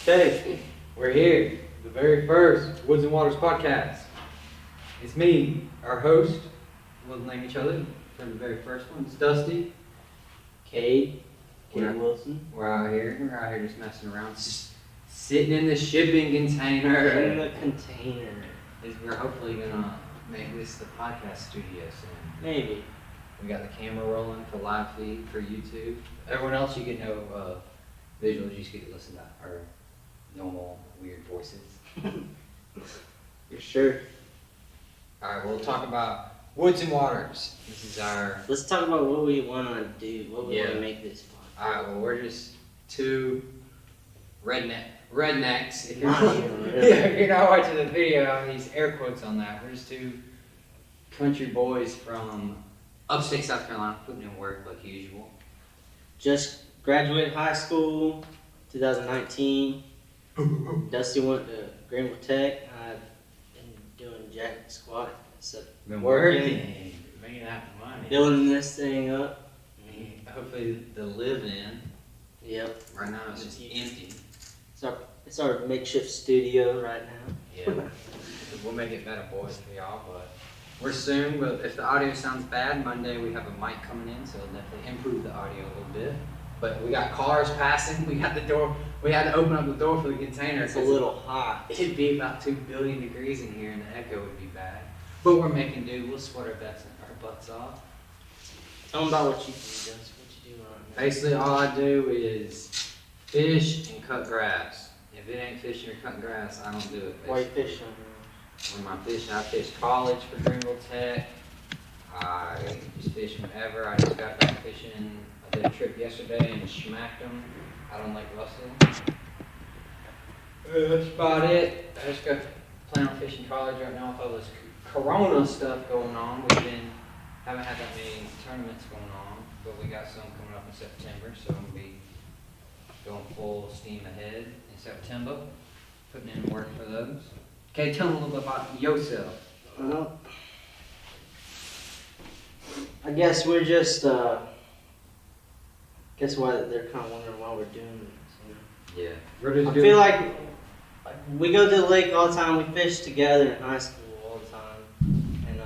Okay, we're here. The very first Woods and Waters podcast. It's me, our host. We'll name each other for the very first one. It's Dusty. Cade We're- Wilson. We're out here just messing around. Just sitting in the shipping container. In the container. We're hopefully gonna make this the podcast studio soon. Maybe. We got the camera rolling for live feed for YouTube. Everyone else, you get no visuals. You just get to listen to our normal weird voices. For sure. All right, we'll talk about Woods and Waters. This is our. Let's talk about what we want to do. What we want Yeah. to make this fun. All right, well, we're just two rednecks. If you're, Not even really. yeah, if you're not watching the video, I mean, these air quotes on that. We're just two country boys from upstate South Carolina, putting in work like usual. Just graduated high school, 2019. Dusty went to Greenville Tech. I've been doing jack squat. Been Working. making that money. Building this thing up. Hopefully the live-in. Yep. Right now it's just empty. It's our makeshift studio right now. Yeah. We'll make it better, boys, for y'all, but we're soon. But if the audio sounds bad, Monday we have a mic coming in, so it'll definitely improve the audio a little bit. But we got cars passing. We got the door. We had to open up the door for the container. It's a little hot. It'd be about 2 billion degrees in here, and the echo would be bad. But we're making do. We'll sweat our butts off. Tell them about what you do, Dusty. What you do right now. Basically, all I do is fish and cut grass. If it ain't fishing or cutting grass, I don't do it. Why you fishing? When I fished college for Greenville Tech. I just fish whenever. I just got back fishing. I did a trip yesterday and smacked them out on Lake Russell. That's about it. I just got plan on fishing college right now with all this Corona stuff going on. Haven't had that many tournaments going on, but we got some coming up in September, so I'm gonna be going full steam ahead in September, putting in work for those. Okay, tell me a little bit about yourself. Well, I guess we're just, guess why they're kind of wondering why we're doing this. Yeah. We're just I feel like we go to the lake all the time. We fish together in high school all the time, and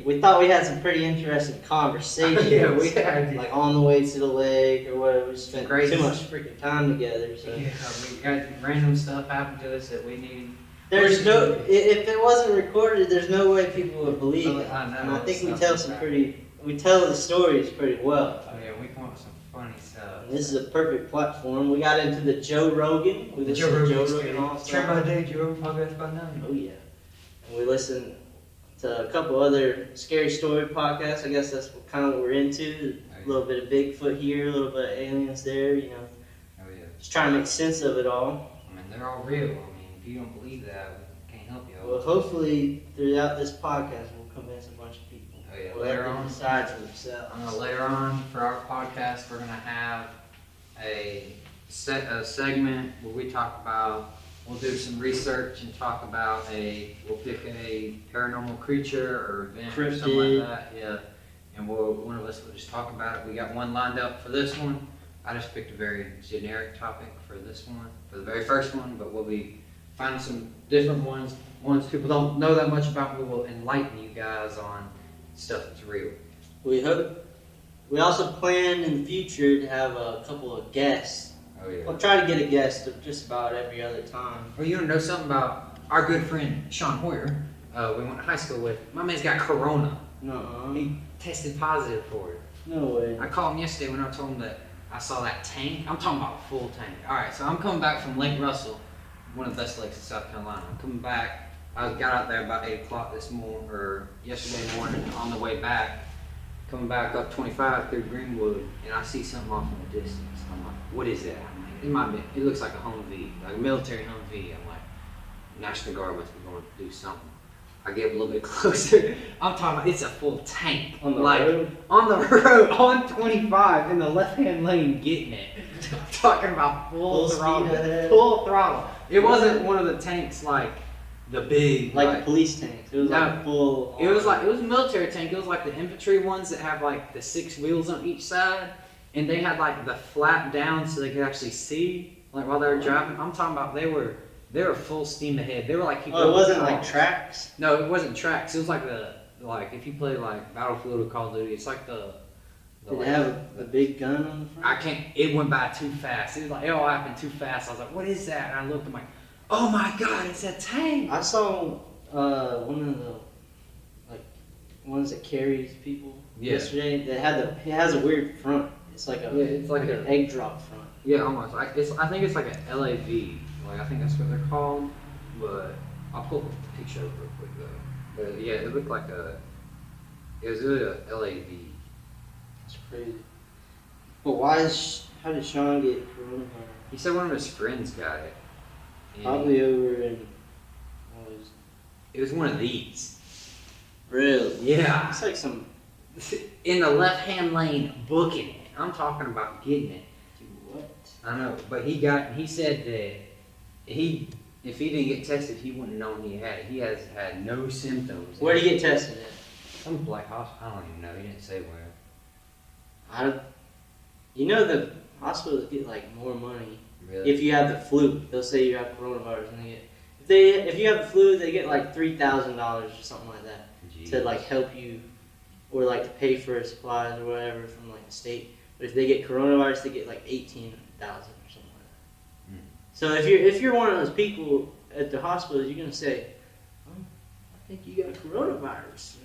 we thought we had some pretty interesting conversations. Yeah, we had. Like on the way to the lake or whatever. We spent Great. too much freaking time together. So. Yeah, we got random stuff happen to us that we need. There's no, if it wasn't recorded, there's no way people would believe it. I know, And I think we it's tell not we tell the stories pretty well. Oh yeah, we come up with some funny stuff. And this is a perfect platform. We got into the Joe Rogan. We listened to Joe Rogan also. Turn by day, Joe Rogan podcast by now. Oh yeah. And we listened to a couple other scary story podcasts. I guess that's kind of what we're into. A little bit of Bigfoot here, a little bit of aliens there. You know, Oh yeah. just trying to make sense of it all. I mean, they're all real. I mean, if you don't believe that, we can't help you. Well, hopefully throughout this podcast, we'll convince a bunch of people. Oh yeah. We'll let them decide for themselves. Later on for our podcast, we're gonna have a segment where we talk about. We'll do some research and talk about we'll pick a paranormal creature or event or something like that. Yeah. And one of us will just talk about it. We got one lined up for this one. I just picked a very generic topic for this one, for the very first one, but we'll be finding some different ones people don't know that much about. We will enlighten you guys on stuff that's real. We hope. We also plan in the future to have a couple of guests. Oh yeah. We'll try to get a guest just about every other time. Well, you want to know something about our good friend Sean Hoyer? We went to high school with. My man's got Corona. No. He tested positive for it. No way. I called him yesterday when I told him that I saw that tank. I'm talking about a full tank. All right, so I'm coming back from Lake Russell, one of the best lakes in South Carolina. I'm coming back. I got out there about 8 o'clock this morning, or yesterday morning. On the way back, coming back up 25 through Greenwood, and I see something off in the distance. I'm like, what is that? I'm like, it might be. It looks like a Humvee, like a military Humvee. I'm like, National Guard must be going to do something. I get a little bit closer. I'm talking about it's a full tank. On the road? On the road, on 25, in the left-hand lane, getting it. I'm talking about full throttle. Full throttle. It wasn't one of the tanks like the big, like police tanks. It was like full. It was a military tank. It was like the infantry ones that have like the 6 wheels on each side. and they had like the flap down so they could actually see, like while they were driving. I'm talking about they were full steam ahead. They were like people. Oh, it wasn't like tracks? No, it wasn't tracks. It was like if you play like Battlefield or Call of Duty, it's like the Did it have a big gun on the front? I can't. It went by too fast. It was like it all happened too fast. I was like, "What is that?" And I looked. I'm like, "Oh my God, it's a tank!" I saw one of the ones that carries people yesterday. That it has a weird front. It's like it's like an egg drop front. Yeah, almost. I think it's like an LAV. Like I think that's what they're called. But I'll pull a picture of it real quick though. But yeah, it looked like it was really a LAV. It's crazy. But how did Sean get coronavirus? He said one of his friends got it. Probably over in. It was one of these. Really? Yeah. It's like some. In the left-hand lane, booking it. I'm talking about getting it. What? I know, but he said that if he didn't get tested, he wouldn't know he had it. He has had no symptoms. Where did he get tested at? Some black hospital. I don't even know. He didn't say where. The hospitals get like more money Really? if you have the flu. They'll say you have coronavirus, and if you have the flu, they get like $3,000 or something like that. Jeez. To like help you, or like to pay for supplies or whatever from like the state. But if they get coronavirus, they get like 18,000 or something like that. So if you're one of those people at the hospital, you're gonna say, "Oh, I think you got coronavirus."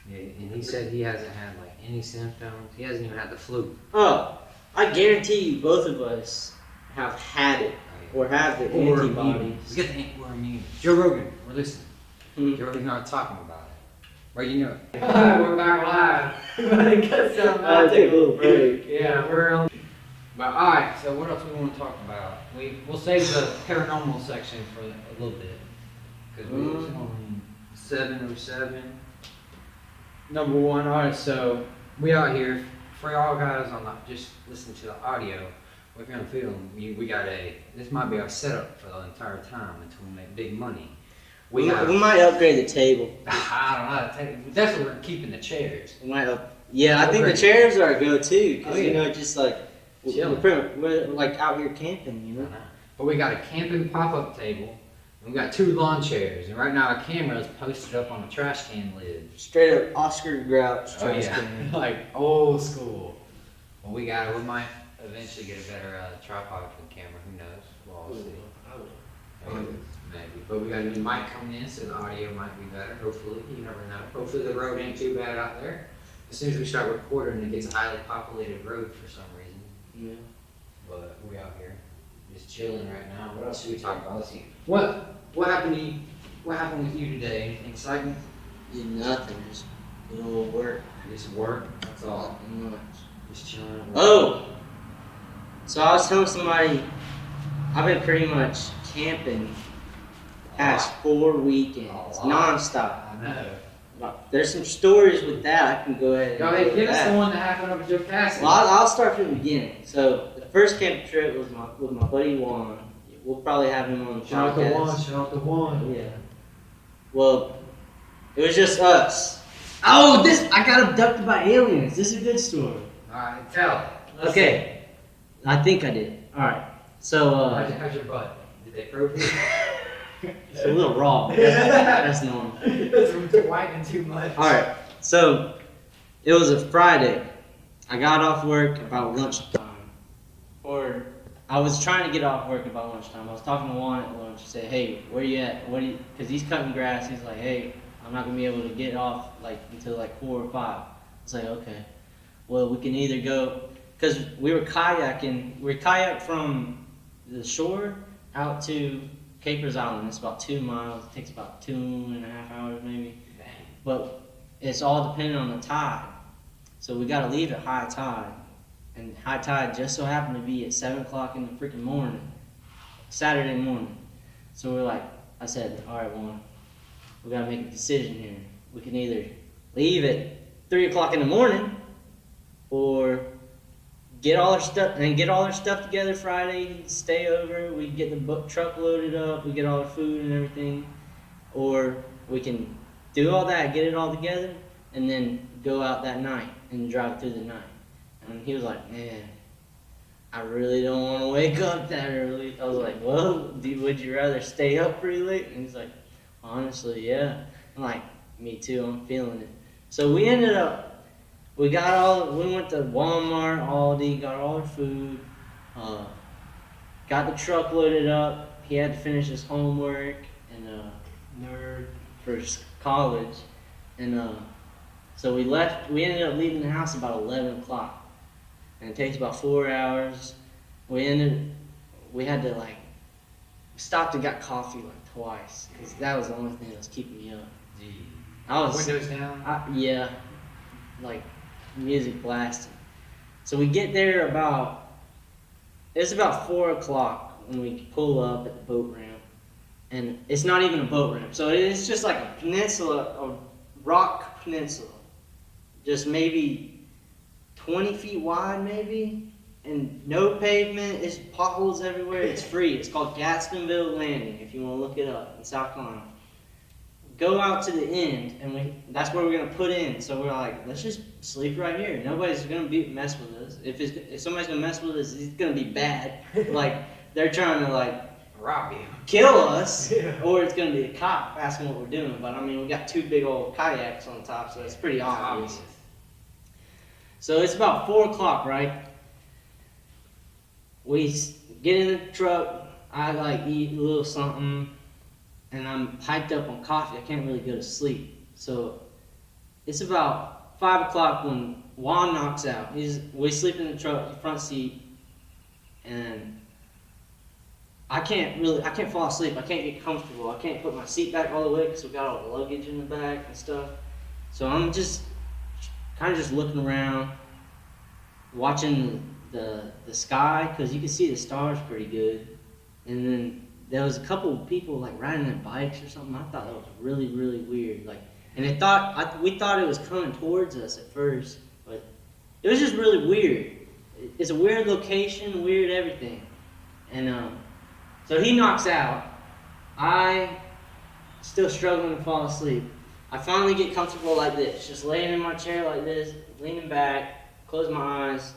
Yeah, and he said he hasn't had like any symptoms. He hasn't even had the flu. Oh, I guarantee you, both of us have had it or have the antibodies. We get we're immune. Joe Rogan, we're listening. Hmm. Joe Rogan's not talking about it. Right, you know it. We're back live. I'll take a little break. Yeah, we're on. But alright, so what else we want to talk about? We'll save the paranormal section for a little bit. Because we're on 707. Number one, alright, so we out here. For y'all guys on just listening to the audio, we're gonna film. We got this might be our setup for the entire time until we make big money. We might upgrade the table. I don't know. That's what we're keeping the chairs. I think the chairs are a go-to because just like Chilling. we're like out here camping, But we got a camping pop-up table, and we got 2 lawn chairs, and right now our camera is posted up on a trash can lid. Straight up Oscar Grouch trash can. Like old school. Well, we might eventually get a better tripod for the camera. Who knows? We'll all see. Maybe. But we got a new mic coming in, so the audio might be better. Hopefully, you never know. Hopefully the road ain't too bad out there. As soon as we start recording, it gets a highly populated road for some reason. Yeah. But we out here, just chilling right now. What else should we talk about? Let's see. What happened to you? What happened with you today? Anything exciting? Did nothing, just good old work. Just work. That's all. Nothing much. Just chilling. Oh! So I was telling somebody, I've been pretty much camping the past 4 weekends, nonstop. I know. There's some stories with that. I can go ahead and Go ahead, with give us that. the one that happened over Joe Cassidy. Well, I'll start from the beginning. So the first camping trip was with my buddy Juan. We'll probably have him on the Shout out to podcast. one. Shout out to one. Yeah. Well, it was just us. Oh, I got abducted by aliens. This is a good story. Alright, tell it. Okay. I think I did. Alright. So, How's your butt? Did they probe it? it's a little raw. That's normal. That's from wiping too much. Alright. So, it was a Friday. I got off work about lunchtime. Or, I was trying to get off work about lunchtime. I was talking to Juan at lunch. I said, hey, where you at? Because he's cutting grass. He's like, hey, I'm not going to be able to get off until 4 or 5. I was like, okay. Well, we can either go, because we were kayaking. We kayaked from the shore out to Capers Island. It's about 2 miles. It takes about 2.5 hours maybe. Dang. But it's all dependent on the tide. So we got to leave at high tide. And high tide just so happened to be at 7 o'clock in the freaking morning, Saturday morning. So we're like, I said, all right, Juan, we got to make a decision here. We can either leave at 3 o'clock in the morning or get all our stuff together Friday, stay over, we get the truck loaded up, we get all our food and everything, or we can do all that, get it all together, and then go out that night and drive through the night. And he was like, man, I really don't want to wake up that early. I was like, well, would you rather stay up pretty late? And he's like, honestly, yeah. I'm like, me too, I'm feeling it. So we ended up, we went to Walmart, Aldi, got all our food, got the truck loaded up. He had to finish his homework and Nerd. for college. And so we ended up leaving the house about 11 o'clock. And it takes about 4 hours. We had to like, stopped and got coffee like twice. Because that was the only thing that was keeping me up. Gee. I was, Windows down. yeah, like music blasting. So we get there it's about 4 o'clock when we pull up at the boat ramp. And it's not even a boat ramp. So it's just like a peninsula, a rock peninsula. Just maybe 20 feet wide maybe. And no pavement, it's potholes everywhere, it's free. It's called Gadsdenville Landing if you want to look it up in South Carolina. Go out to the end, and that's where we're gonna put in. So we're like, let's just sleep right here. Nobody's gonna mess with us. If somebody's gonna mess with us, it's gonna be bad. Like they're trying to like Rob you. kill us, Yeah. or it's gonna be a cop asking what we're doing. But I mean, we got 2 big old kayaks on top, so it's pretty obvious. So it's about 4 o'clock, right? We get in the truck. I like eat a little something. And I'm hyped up on coffee. I can't really go to sleep. So it's about 5 o'clock when Juan knocks out. We sleep in the truck, the front seat, and I can't fall asleep. I can't get comfortable. I can't put my seat back all the way because we got all the luggage in the back and stuff. So I'm just kind of just looking around, watching the sky because you can see the stars pretty good. And then there was a couple of people like riding their bikes or something. I thought that was really, really weird. Like, and we thought it was coming towards us at first, but it was just really weird. It's a weird location, weird everything. And so he knocks out. I still struggling to fall asleep. I finally get comfortable like this, just laying in my chair like this, leaning back, close my eyes,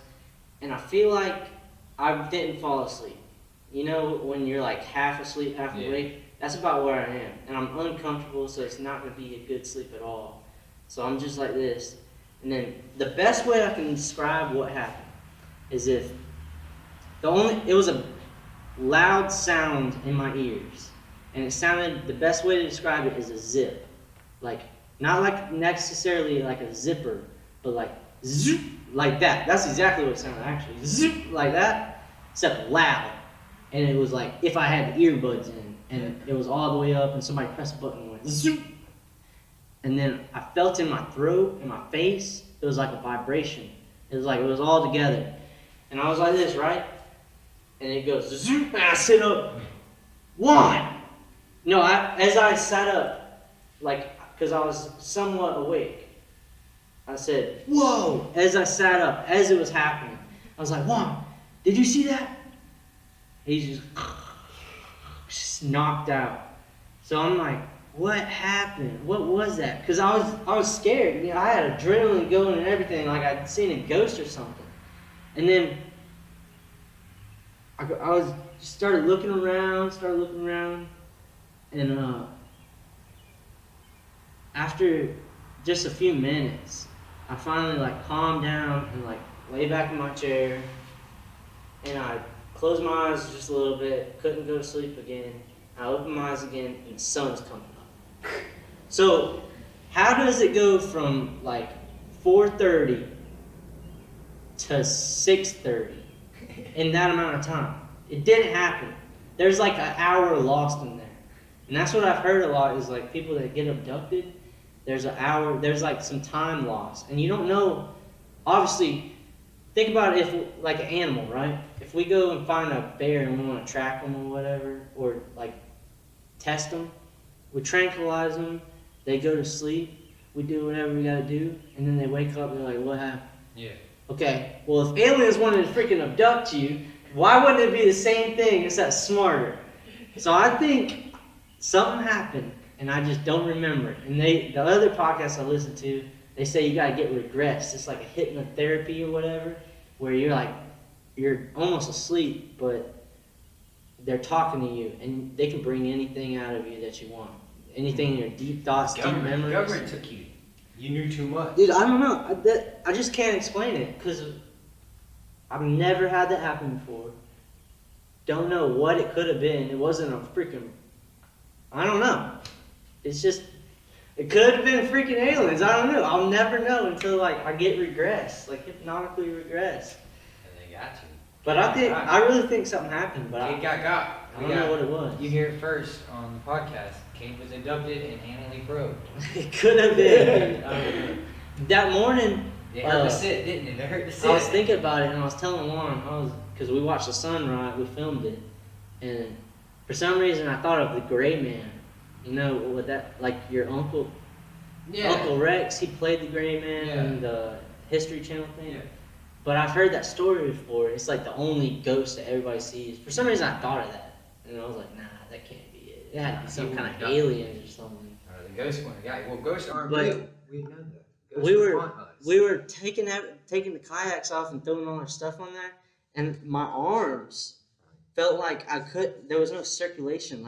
and I feel like I didn't fall asleep. You know, when you're like half asleep, half awake? That's about where I am. And I'm uncomfortable, so it's not going to be a good sleep at all. So I'm just like this. And then the best way I can describe what happened is it was a loud sound in my ears. And it sounded, the best way to describe it is a zip. Like, not like necessarily like a zipper, but like zoop, like that. That's exactly what it sounded actually. Zoop, like that, except loud. And it was like if I had the earbuds in, and it was all the way up, and somebody pressed a button and went zoop. And then I felt in my throat, in my face, it was like a vibration. It was like it was all together. And I was like this, right? And it goes zoop, and I sit up. One. No, as I sat up, like, because I was somewhat awake, I said, whoa, as I sat up, as it was happening. I was like, Juan, did you see that? He's just knocked out. So I'm like, what happened? What was that? Because I was scared. You know, I had adrenaline going and everything, like I'd seen a ghost or something. And then I started looking around, and after just a few minutes, I finally like calmed down and like lay back in my chair, and I closed my eyes just a little bit, couldn't go to sleep again. I opened my eyes again, and the sun's coming up. So, how does it go from like 4:30 to 6:30 in that amount of time? It didn't happen. There's like an hour lost in there. And that's what I've heard a lot is like people that get abducted, there's like some time lost. And you don't know, obviously, think about it if like an animal, right? If we go and find a bear and we want to track them or whatever, or like test them, we tranquilize them, they go to sleep, we do whatever we gotta do, and then they wake up and they're like, what happened? Yeah. Okay, well if aliens wanted to freaking abduct you, why wouldn't it be the same thing except smarter? So I think something happened and I just don't remember it. And the other podcasts I listen to, they say you gotta get regressed. It's like a hypnotherapy or whatever. where you're almost asleep, but they're talking to you, and they can bring anything out of you that you want. Anything in your deep thoughts, deep memories. Government took you. You knew too much. Dude, I don't know. I just can't explain it because I've never had that happen before. Don't know what it could have been. It wasn't a freaking. I don't know. It's just. It could have been freaking aliens. I don't know. I'll never know until I get regressed, hypnotically regressed. And they got you. But I really think something happened. But Kate got. I don't know what it was. You hear it first on the podcast. Kate was abducted and anally probed. It could have been. I don't know. That morning. It hurt to sit, didn't it? It hurt to sit. I was thinking about it, and I was telling Juan, because we watched the sunrise, we filmed it, and for some reason I thought of the Gray Man. You know, with that, your uncle, Uncle Rex, he played the Gray Man in the History Channel thing. Yeah. But I've heard that story before. It's the only ghost that everybody sees. For some reason I thought of that, and I was like, nah, that can't be it. It had to be some kind of aliens or something. The ghost one got you. Well, ghosts aren't But- real. We know that. Ghosts We were haunt us. we were taking the kayaks off and throwing all our stuff on there, and my arms felt like there was no circulation.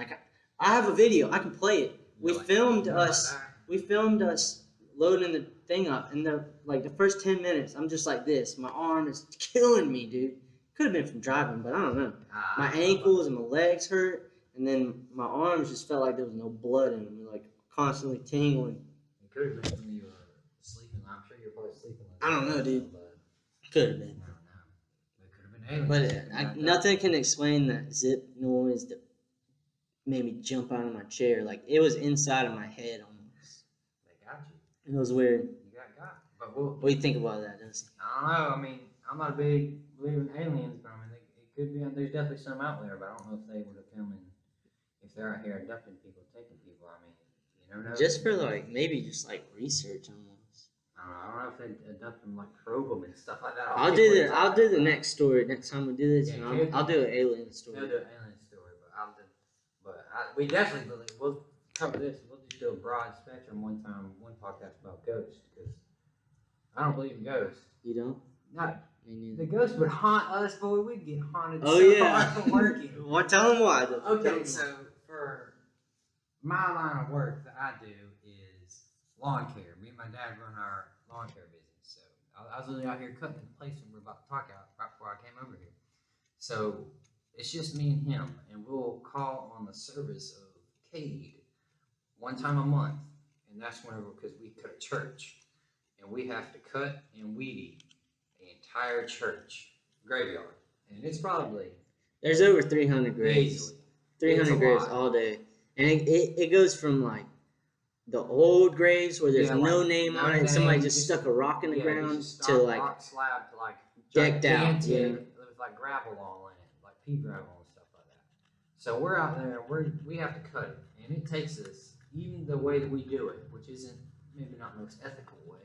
I have a video, I can play it. We filmed us loading the thing up, and the first 10 minutes I'm just like this. My arm is killing me, dude. Could have been from driving, but I don't know. My ankles and my legs hurt, and then my arms just felt like there was no blood in them, constantly tingling. It could have been from you sleeping. I'm sure you're probably sleeping. I don't know, dude. Could have been. I don't know. It could have been aliens. But nothing can explain that zip noise that made me jump out of my chair. It was inside of my head almost. They got you. It was weird. You got. But What do you think about that, Dusty? I don't know. I mean, I'm not a big believer in aliens, but I mean, it could be. There's definitely some out there, but I don't know if they were filming. If they're out here abducting people, taking people. I mean, you never know. Just for maybe just research almost. I don't know if they abduct them, probe them and stuff like that. I'll do the next story next time we do this. Yeah, and I'll do an alien story. They'll do an alien story, we definitely believe. We'll cover this. We'll just do a broad spectrum one podcast about ghosts, because I don't believe in ghosts. You don't? Not Me neither. the ghosts would haunt us, boy. We'd get haunted Oh, so yeah. hard for working. Well, tell them why. Tell 'em Okay, why. so for my line of work that I do is lawn care. Me and my dad run our lawn care business. So I was literally out here cutting the place that we're about to talk out right before I came over here. So it's just me and him, and we'll call on the service of Cade one time a month, and that's whenever, because we cut a church, and we have to cut and weed eat the entire church graveyard, and it's probably There's over 300 graves. easily 300 It's a graves lot. all day. And it goes from the old graves where there's Yeah, no like, name no on it, and somebody name, just just- stuck a rock in the Yeah, ground it's just to rock slab to decked out, gigantic, with gravel all in it, pea gravel and stuff like that. So we're out there, we have to cut it, and it takes us, even the way that we do it, which isn't maybe not the most ethical way,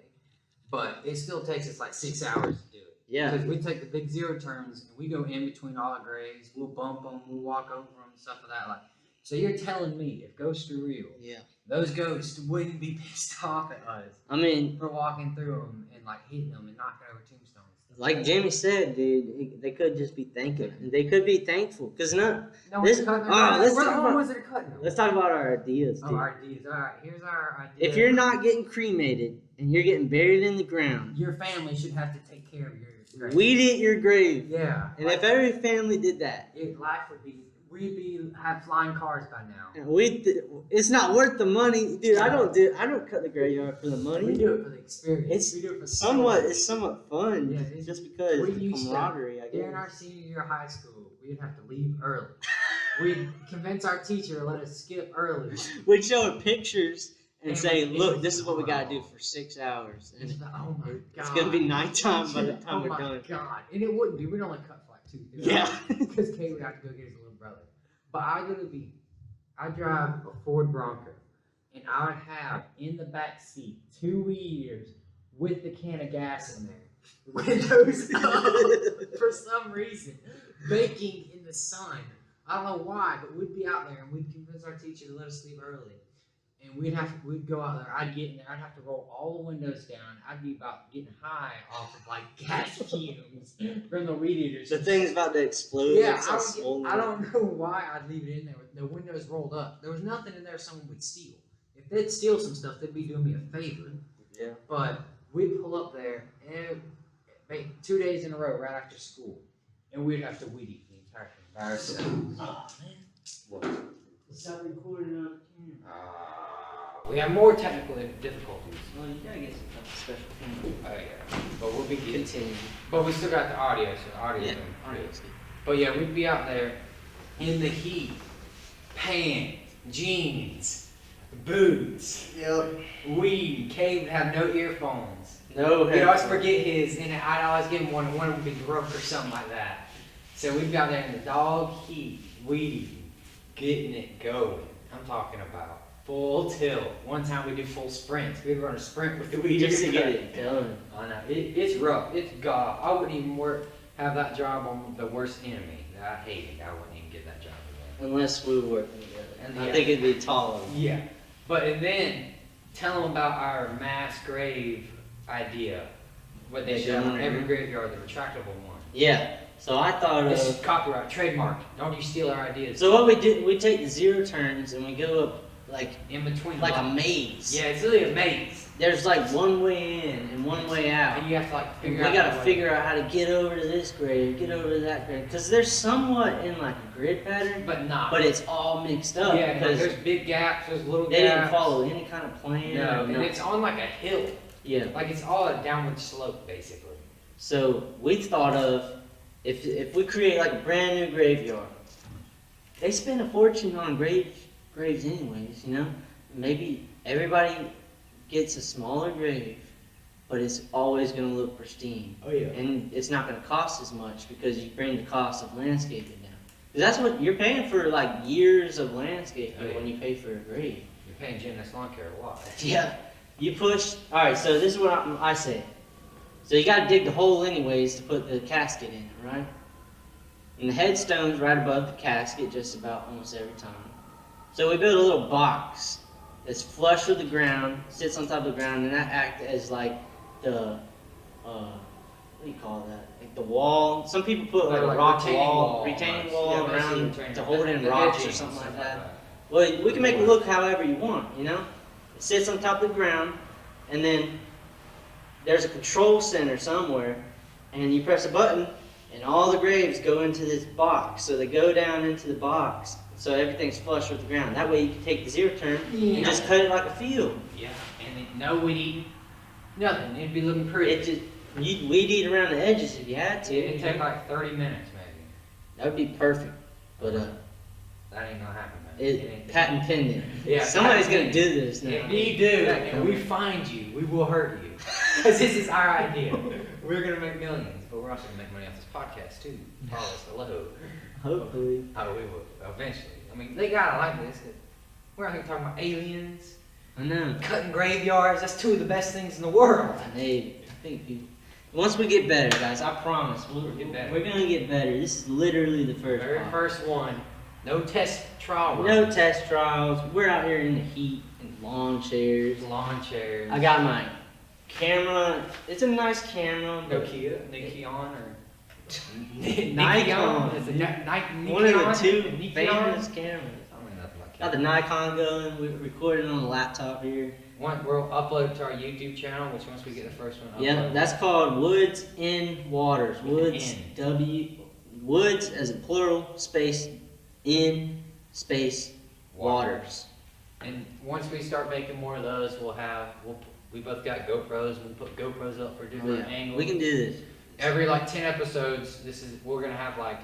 but it still takes us 6 hours to do it. Yeah. Because we take the big zero turns and we go in between all the graves. We'll bump them, we'll walk over them, stuff like that. So you're telling me if ghosts are real, Yeah. those ghosts wouldn't be pissed off at us I mean, for walking through them and hitting them and knocking over tombstones. like Jamie said, dude, they could just be thanking. They could be thankful. Because No This- one's cutting their oh, grass. let's We're the talk only about- ones that are cutting them. let's talk about our ideas, dude. Oh, our ideas. All right, here's our idea. If you're not getting cremated and you're getting buried in the ground, your family should have to take care of your grave. weed eat your grave. Yeah. And if every family did that, life would be, we'd have flying cars by now. it's not worth the money, dude. I don't cut the graveyard for the money. We do it for the experience. We do it for It's somewhat fun, Yeah, it's- just because we the used to- camaraderie. I During our guess. senior year of high school, we'd have to leave early. We'd convince our teacher to let us skip early. We'd show her pictures and And say, we- "Look, this is what we gotta do for 6 hours." And Oh my god. it's gonna be nighttime by the time oh we're my done. god. And it wouldn't be. We'd only cut for 2 3 Yeah. hours. Because Kate would have to go get his little brother. But I drive a Ford Bronco, and I would have in the back seat 2 weed eaters with the can of gas in there, windows up for some reason, baking in the sun. I don't know why, but we'd be out there and we'd convince our teacher to let us leave early. and we'd go out there. I'd get in there. I'd have to roll all the windows down. I'd be about getting high off of like gas fumes from the weed eaters. The thing's about to explode. Yeah, It's all swollen. I don't know why I'd leave it in there with the windows rolled up. There was nothing in there someone would steal. If they'd steal some stuff, they'd be doing me a favor. Yeah. But we'd pull up there and maybe 2 days in a row right after school, and we'd have to weed eat the entire thing by ourselves. Oh man. What? Stop recording on camera. We have more technical difficulties. Well, you gotta get some kind of special camera. Oh yeah, but we'll be getting. Continue. But we still got the audio, so the audio. Yeah. Audio's good. But yeah, we'd be out there in the heat, pants, jeans, boots, weed. Cade would have no earphones. No. He'd always forget his, and I'd always give him one, and one would be broke or something like that. So we'd be out there in the dog heat, weed eating, getting it going. I'm talking about full tilt. One time we did full sprints. We'd run a sprint with the weed Just to eater. get it done. I know. It's rough. It's god. I wouldn't even have that job on the worst enemy that I hated. I wouldn't even get that job again. Unless we were working together. And I yeah. think it'd be taller. Yeah. But and then tell them about our mass grave idea. What they should have on every graveyard, the retractable one. Yeah. So I thought This is of. copyright, trademark. Don't you steal our ideas. So what we do, we take the zero turns and we go up like In between. a blocks. maze. Yeah, it's really a maze. There's like one way in and one way out. And you have to like And figure we out. gotta the way. figure out how to get over to this grave, get over to that grave, because they're somewhat in like a grid pattern, But not. but it's all mixed up yeah, because there's big gaps, there's little they gaps. didn't follow any kind of plan. No, or and it's on like a hill. yeah. Like it's all a downward slope, basically. So we thought of if we create like a brand new graveyard, they spend a fortune on graves anyways, you know. Maybe everybody gets a smaller grave, but it's always going to look pristine. Oh yeah. And it's not going to cost as much because you bring the cost of landscaping down. 'Cause that's what you're paying for, like years of landscaping Oh, yeah. when you pay for a grave. You're paying Janice Lawn Care a lot. Yeah, you push. All right, so this is what I say. So you got to dig the hole anyways to put the casket in, right? And the headstone's right above the casket, just about almost every time. So we build a little box that's flush with the ground, sits on top of the ground, and that acts as like the what do you call that? Like the wall. Some people put like a rock wall, retaining wall around to hold in rocks or something like that. Well, we can make it look however you want, you know? It sits on top of the ground, and then there's a control center somewhere, and you press a button, and all the graves go into this box. So they go down into the box, so everything's flush with the ground. That way you can take the zero turn and just cut it like a field. Yeah, and then no weed eating, nothing. It'd be looking pretty. It just, you'd weed eat around the edges if you had to. It'd take like 30 minutes maybe. That would be perfect, but That ain't gonna happen, man. it patent pending. Yeah, Somebody's patent gonna do this now. If we do, and we find you, we will hurt you. Because this is our idea. We're gonna make millions, but we're also gonna make money off this podcast too. Follow us below. Hopefully. Oh, we will, eventually. I mean, they gotta like this. We're out here talking about aliens, I know. cutting graveyards. That's two of the best things in the world. I think people. Once we get better, guys, I promise, we're gonna get better. This is literally the first Very one. first one. No test trial No runs. test trials. We're out here in the heat in lawn chairs. Lawn chairs. I got my camera. It's a nice camera. but Nokia, Nikon, or Nikon. Is it Nikon? One of the two Nikon? famous cameras. I don't know nothing about Got the cameras. Nikon going. We're recording on the laptop here. We'll upload it to our YouTube channel, which once we get the first one Yeah, uploaded. that's called WoodsNWaters. Woods as a plural, space, in, space, waters. And once we start making more of those, we both got GoPros. We'll put GoPros up for different angles. We can do this. Every like 10 episodes, we're gonna have like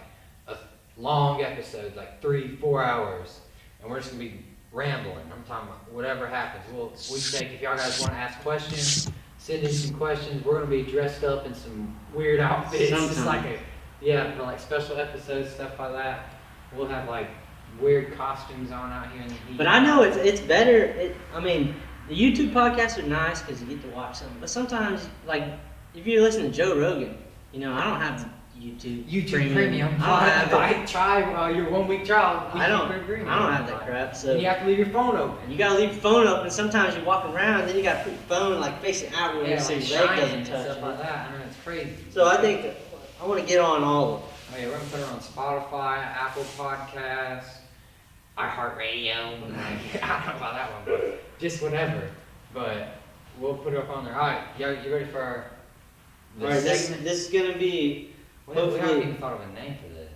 a long episode, like 3-4 hours, and we're just gonna be rambling. I'm talking about whatever happens. We think if y'all guys want to ask questions, send in some questions. We're gonna be dressed up in some weird outfits, just Sometime. like for like special episodes, stuff like that. We'll have like weird costumes on out here in the heat. But I know it's better. I mean, the YouTube podcasts are nice because you get to watch them. But sometimes, like, if you listen to Joe Rogan, you know, I don't have YouTube Premium. I don't have Try your 1 week trial. I don't Premium. have that crap. So And you have to leave your phone open. you gotta leave your phone up, and sometimes you walk around, then you gotta put your phone like facing outward so like your leg shining doesn't and touch stuff it. like that. I know it's crazy. So I think I want to get on all of them. Oh yeah, we're gonna put it on Spotify, Apple Podcasts, iHeartRadio. I don't know about that one, but just whatever. But we'll put it up on there. All right, you ready for our All right, segment? this is gonna be. We haven't hopefully- even thought of a name for this.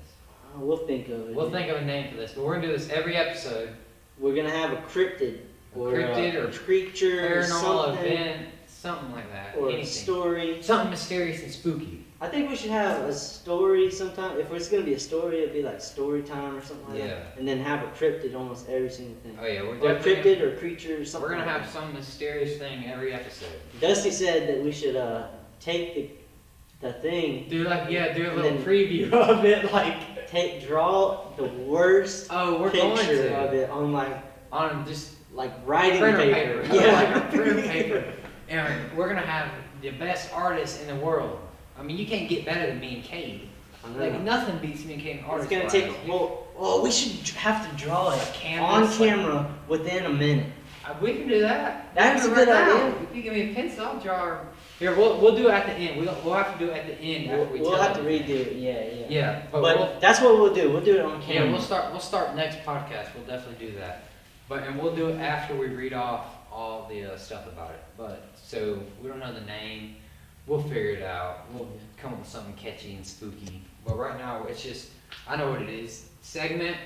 We'll think of it. We'll think of a name for this, but we're gonna do this every episode. We're gonna have a cryptid or Cryptid a or creature or Paranormal something, event, something like that. or a Anything. story. Something mysterious and spooky. I think we should have a story sometime. If it's gonna be a story, it'd be like story time or something like Yeah. that. And then have a cryptid almost every single thing. Oh yeah, we're Or a definitely. cryptid or creature or something. We're gonna like have some mysterious thing every episode. that. Dusty said that we should take the thing, Do a And little then- preview of it, like. draw the worst Oh, we're going picture to of it on on just like writing printer paper. paper. Yeah. like printer paper. And we're gonna have the best artists in the world. I mean, you can't get better than me and Cade. I know. Like nothing beats me and Cade. It's gonna take. Well, we should have to draw it on Canvas, like- camera within a minute. We can do that. That's We a can good right now. idea. If you give me a pencil, I'll draw. Here, we'll do it at the end. We'll have to do it at the end. after we We'll tell have to them. redo it. Yeah. Yeah, But we'll, that's what we'll do. We'll do it on yeah, camera. we'll start next podcast. We'll definitely do that. And we'll do it after we read off all the stuff about it. But so we don't know the name. We'll figure it out. We'll come up with something catchy and spooky. But right now, it's just I know what it is. Segment.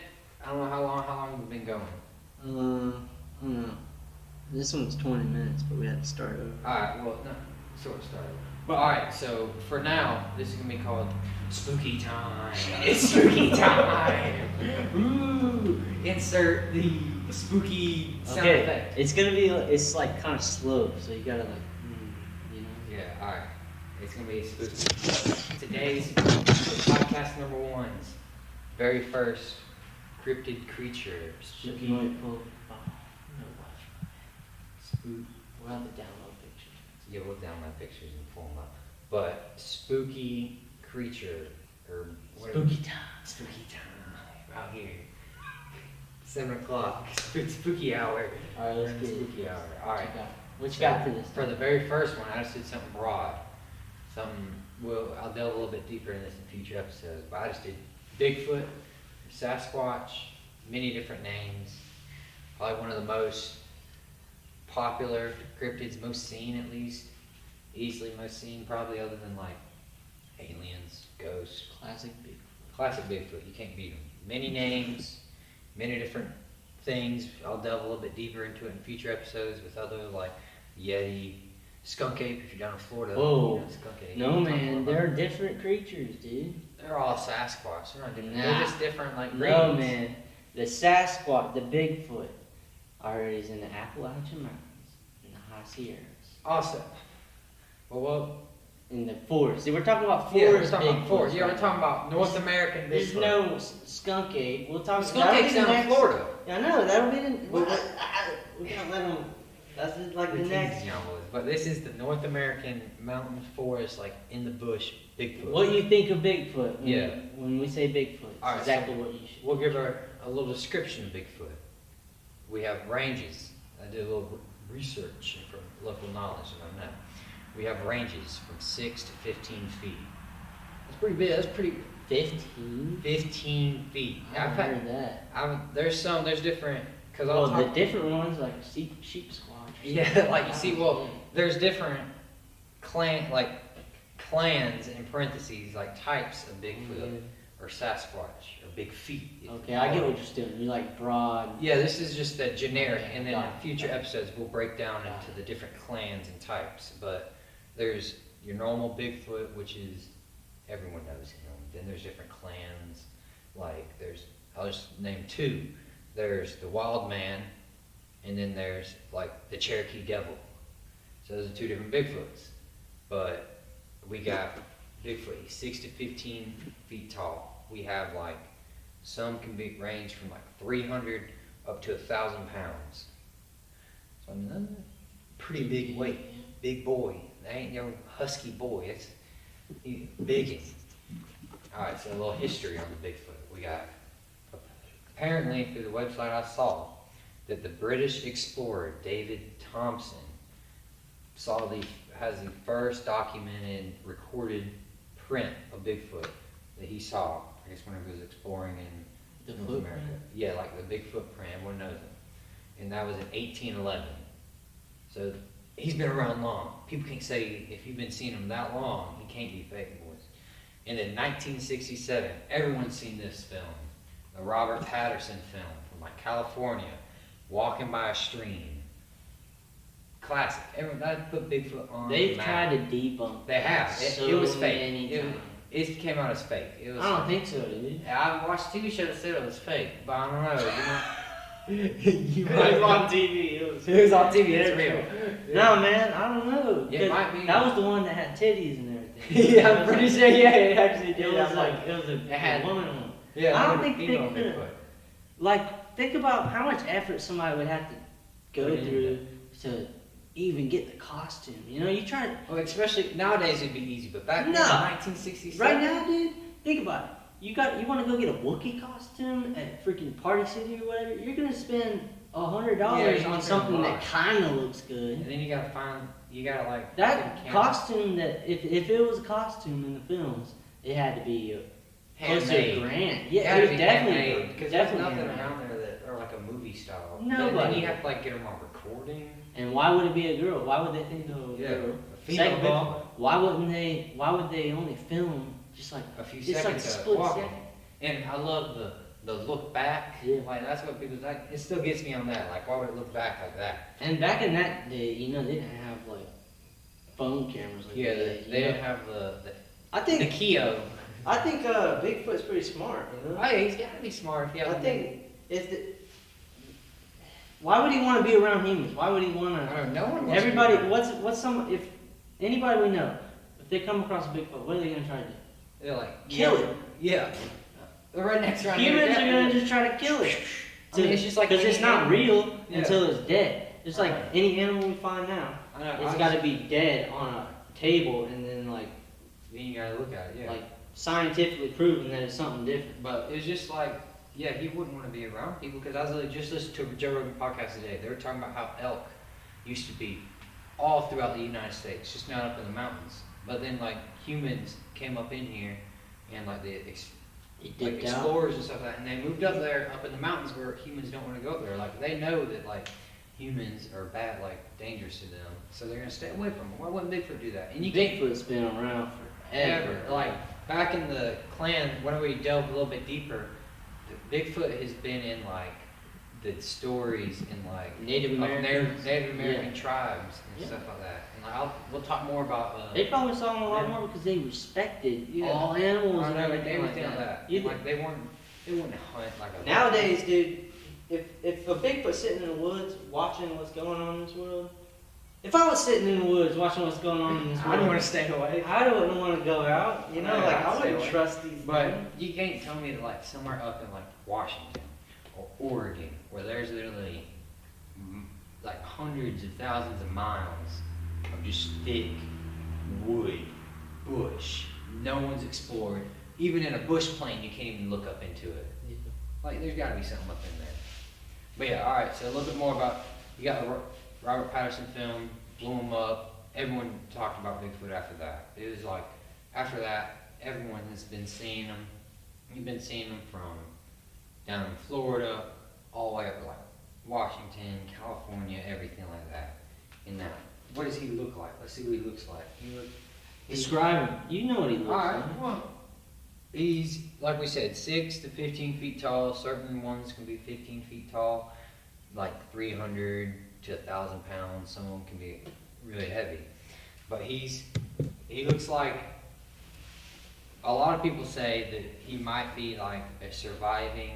I don't know how long we've been going. I don't know. This one's 20 minutes, but we had to start over. All right. Well, no, sort of started. But all right. So for now, this is gonna be called Spooky Time. It's Spooky Time. Ooh! Insert the spooky sound Okay, effect. it's gonna be. It's like kind of slow, so you gotta like, you know. Yeah, alright. It's gonna be spooky. Today's podcast number one's very first cryptid creature. You might pull. Spook. We'll have to download pictures. Yeah, we'll download pictures and pull them up. But spooky creature or Spooky time. Spooky time out here. 7 o'clock. Spooky hour. All right, let's get it. Spooky hour. Alright. What you got for this? For the very first one, I just did something broad. I'll delve a little bit deeper in this in future episodes. But I just did Bigfoot, Sasquatch, many different names. Probably one of the most popular cryptids, most seen at least. Easily most seen, probably, other than like aliens, ghosts. Classic Bigfoot. Classic Bigfoot, you can't beat them. Many names, many different things. I'll delve a little bit deeper into it in future episodes with other like Yeti, skunk ape if you're down in Florida. Whoa. You know, skunk ape. No man, they're different creatures, dude. They're all Sasquatch. They're not different. Nah. They're just different like No breeds. man, the Sasquatch, the Bigfoot, already is in the Appalachian Mountains, in the high Sierras, Awesome. Well, in the forest. See, we're talking about yeah, we're forest talking about Bigfoots forest. Yeah, we're right talking about North American Bigfoot. There's no skunk ape. We'll talk. skunk that'll ape's be the down in next- Florida. Yeah, I know that'll be the. We can't let them. That's just like the The next. Teensy Boys. But this is the North American mountain forest, like in the bush, Bigfoot. What you think of Bigfoot? Yeah. When we say Bigfoot, it's All right, exactly what you should. We'll give her a little description of Bigfoot. We have ranges. I did a little research from local knowledge on that. We have ranges from 6 to 15 feet. That's pretty big. That's pretty. 15. 15 feet. I heard that. There's different. Cause Well, I'll the talk. different ones like sheep squatch. Yeah, like you see. Well, there's different clans in parentheses, like types of Bigfoot or Sasquatch or Big Feet. if Okay, you I get call what you're doing. You like broad. Yeah, this is just the generic, and then Got in it, future got it. episodes we'll break down Got into the different clans and types. But there's your normal Bigfoot, which is everyone knows him. Then there's different clans, like I'll just name two. There's the Wild Man, and then there's like the Cherokee Devil. So those are two different Bigfoots. But we got Bigfoot, he's 6 to 15 feet tall. We have like some can be range from like 300 up to 1,000 pounds. So I mean, that's a pretty big weight, big boy. That ain't no husky boy. It's big. Alright, so a little history on the Bigfoot. We got, apparently through the website I saw, that the British explorer David Thompson has the first documented, recorded print of Bigfoot that he saw, I guess whenever he was exploring in The North footprint? America. Yeah, like the Bigfoot print, everyone knows him. And that was in 1811. So he's been around long. People can't say if you've been seeing him that long, he can't be fake, boys. And in 1967, everyone's seen this film, the Robert Patterson film from like California, walking by a stream. Classic. Everyone, that put Bigfoot on. They've the map. tried to debunk. They have. So It was fake. many It, times. it came out as fake. It was I don't think so, dude. I watched TV show that said it was fake, but I don't know. You It might was on TV. It was. It was on TV. It's real. No, man, I don't know. Yeah, it 'Cause might be. That was the one that had titties and everything. Yeah, I'm pretty sure. Yeah, it actually It did. was I'm like it was a It had- woman one. yeah, I don't it think would be on Bigfoot- Like, think about how much effort somebody would have to go Put into through to even get the costume. You know, you try to Well, especially nowadays it'd be easy, but back then, No. in 1967, right now, dude. Think about it. You want to go get a Wookiee costume at freaking Party City or whatever. You're gonna spend $100 Yeah, you're on gonna something spend a that lot. kind of looks good. and then you gotta like That get a camera. costume that if it was a costume in the films, it had to be close to Handmade. $1,000. It Yeah, had it to was be definitely handmade, because there's definitely nothing handmade. around there that are like a movie style. But Nobody. then you have to like get them on recording. And why would it be a girl? Why would they think of a girl? a female Second of all, Bigfoot. why would they only film just like A few just like a seconds of split walking. second? And I love the look back. Yeah. Like that's what people like. It still gets me on that. Like why would it look back like that? And back in that day, you know, they didn't have like phone cameras like Yeah, that. they you know? didn't have the I the think Keo. Bigfoot's pretty smart. You know. Oh yeah, he's gotta be smart. Yeah, I think if the, why would he want to be around humans? Why would he want I to? don't know. No one wants to be Everybody, around. what's some if anybody we know, if they come across a Bigfoot, what are they gonna try to do? They're like Kill yeah, it. Yeah. The rednecks around here. Humans are gonna definitely- just try to kill it. I mean, it's just like because any it's not animal. real Yeah. until it's dead. It's like Right. any animal we find now. I know. It's got to be dead on a table and then like Then you gotta look at it. Yeah. like scientifically proven that it's something different. But it's just like, yeah, he wouldn't want to be around people because I was just listening to a Joe Rogan podcast today. They were talking about how elk used to be all throughout the United States, just not up in the mountains. But then like humans came up in here and like the It like dipped out. explorers and stuff like that, and they moved up there, up in the mountains where humans don't want to go up there. Like they know that like humans are bad, like dangerous to them, so they're gonna stay away from them. Why wouldn't Bigfoot do that? And you can't Bigfoot's been around forever. ever like back in the clan when we delved a little bit deeper. Bigfoot has been in like the stories in like Native of Americans. Native American Yeah. tribes and Yeah. stuff like that. And like we'll talk more about. They probably saw him a lot Yeah. more because they respected Yeah. all animals I and know, everything like everything that. like like they wouldn't hunt like a Nowadays, dude, if a Bigfoot's sitting in the woods watching what's going on in this world, if I was sitting in the woods watching what's going on in this I world, don't want to stay away. I wouldn't want to go out. You know, Yeah, like I'd I stay wouldn't away. trust these. But things. you can't tell me that like somewhere up in like Washington or Oregon where there's literally like hundreds of thousands of miles of just thick wood, bush, no one's explored. Even in a bush plane, you can't even look up into it. Like there's got to be something up in there. But yeah, all right. So a little bit more about you got the Robert Patterson film, blew him up. Everyone talked about Bigfoot after that. It was like after that, everyone has been seeing him. You've been seeing him from down in Florida, all the way up to like Washington, California, everything like that. And now, what does he look like? Let's see what he looks like. Describe him. You know what he looks All like. right. Well, he's like we said, 6 to 15 feet tall. Certain ones can be 15 feet tall, like 300 to 1,000 pounds. Some of them can be really heavy. But he looks like. A lot of people say that he might be like a surviving,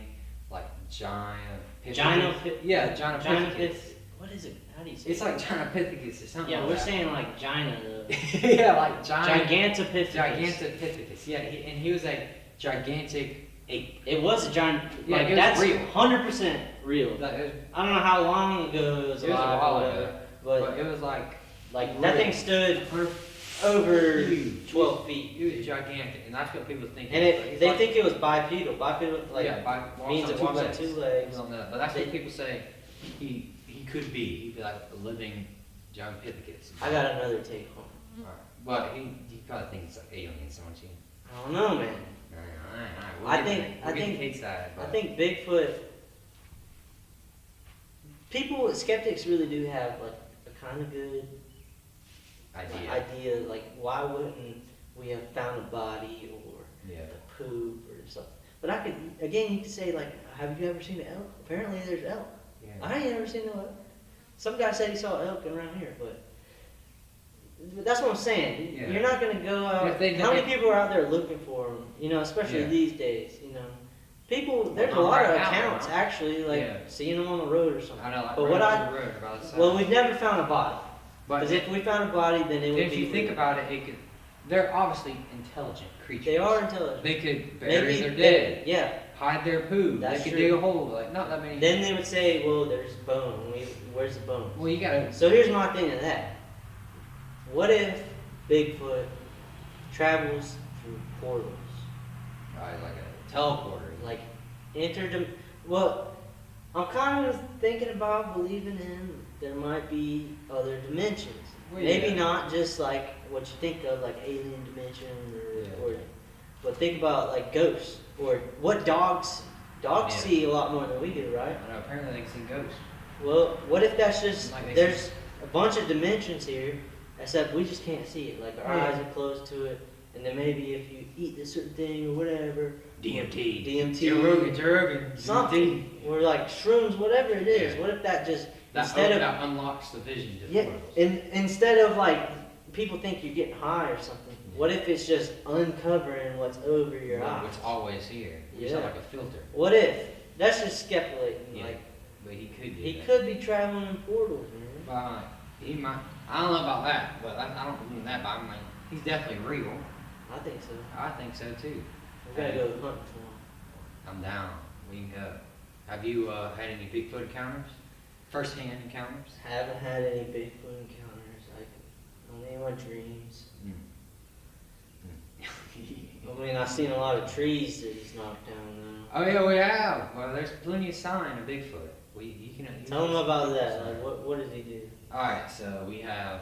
like giant. Yeah, Gynopithecus. What is it? How do you say It's like Gynopithecus or something. Yeah, like we're that. saying like Gina though. Yeah, like giant. Gigantopithecus. Gigantopithecus. Yeah, and he was a gigantic ape. It was a giant. Yeah, Like it was that's real. 100% real. Like, I don't know how long ago it was It was a alive while or whatever, ago, but but it was like like real. that thing stood for over Huge. 12 feet. He was gigantic, and that's what people think. And they think it was bipedal. Bipedal, like, means it walks on two legs. But that's what people say. He could be. He'd be like a living Gigantopithecus. I got another take on it. But he probably thinks it's like aliens, don't you? I don't know, man. Alright. I think Kate's side, I think Bigfoot. Skeptics really do have like a kind of good idea. Like, why wouldn't we have found a body or a poop or something? But you could say, like, have you ever seen an elk? Apparently, there's elk. Yeah. I ain't ever seen no elk. Some guy said he saw elk around here, but that's what I'm saying. Yeah. You're not gonna go out. How many people are out there looking for them? You know, especially these days. You know, people. There's a lot of accounts actually, like seeing them on the road or something. I know, like, but we've never found a body. Because if we found a body, then it would be. If you think about it, they're obviously intelligent creatures. They are intelligent. They could bury their dead. Yeah. Hide their poo. That's they could true. dig a hole. Like, not that many. Then they would say, well, there's bone. Where's the bone? Well, you gotta. So here's my thing to that. What if Bigfoot travels through portals? Like a teleporter. Like, well, I'm kind of thinking about believing in there might be other dimensions. Well, Maybe not just like what you think of, like alien dimension, but think about like ghosts or what dogs see a lot more than we do, right? I know. Apparently, they can see ghosts. Well, what if that's just Like there's a bunch of dimensions here, except we just can't see it. Like our eyes are closed to it, and then maybe if you eat this certain thing or whatever, DMT, Joe Rogan, something, or like shrooms, whatever it is. Yeah. What if that just that unlocks the vision to the portals. instead of like people think you're getting high or something, what if it's just uncovering what's over your eyes? It's always here. It's Yeah. not like a filter. What if? That's just speculating. Yeah. Like But he could do he that. could be traveling in portals, man. But he might. I don't know about that, but I don't believe in that. But I mean, he's definitely real. I think so. I think so too. We gotta go hunting for him. I'm down. We can go. Have you had any Bigfoot encounters? First-hand encounters? Haven't had any Bigfoot encounters. Only in my dreams. I mean, I've seen a lot of trees that he's knocked down Oh yeah, we have. Well, there's plenty of sign of Bigfoot. You can Tell him about that. Like, what does he do? All right, so we have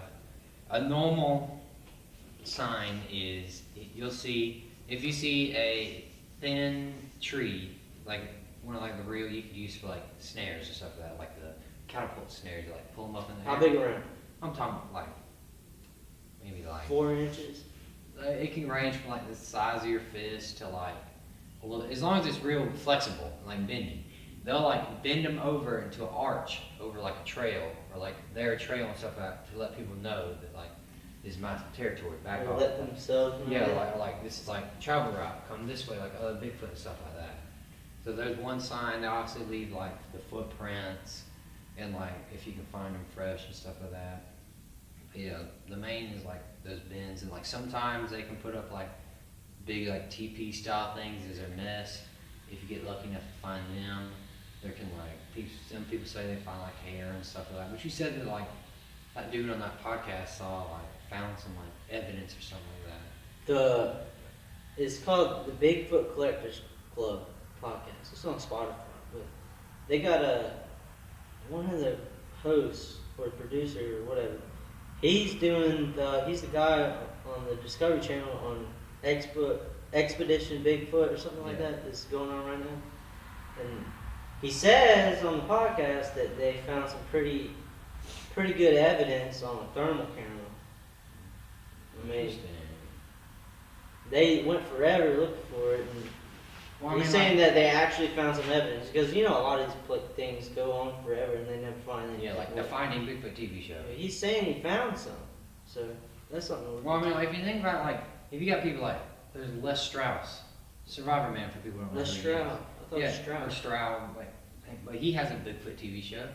a normal sign is you'll see if you see a thin tree, like one of like the real you could use for like snares or stuff like that, like the catapult snares, you like pull them up in the air. How big around? I'm talking like maybe like 4 inches. It can range from like the size of your fist to like, well, as long as it's real flexible, like bending. They'll like bend them over into an arch over like a trail or like their trail and stuff like that to let people know that like this is my territory. Back off. Let themselves know. Yeah, like this is like travel route. Come this way, like other Bigfoot and stuff like that. So there's one sign. They obviously leave like the footprints and like if you can find them fresh and stuff like that. But, yeah, the main is like those bins and like sometimes they can put up like big like TP style things as their nest. If you get lucky enough to find them, there can like some people say they find like hair and stuff like that. But you said that like that dude on that podcast saw like found some like evidence or something like that. It's called the Bigfoot Collectors Club podcast. It's on Spotify, but they got one of the hosts or producer or whatever. He's the guy on the Discovery Channel on Expedition Bigfoot or something like that that's going on right now. And he says on the podcast that they found some pretty good evidence on a thermal camera. I mean, they went forever looking for it. And he's saying that they actually found some evidence because a lot of these things go on forever and they never find anything. Yeah, like the Finding Bigfoot TV show. He's saying he found some, so that's something. Well, I mean, like, if you think about like if you got people like there's Les Strauss, Survivor Man for people who don't know. Les who he is. Strauss. I thought it was Strauss. Or Strauss, but he has a Bigfoot TV show.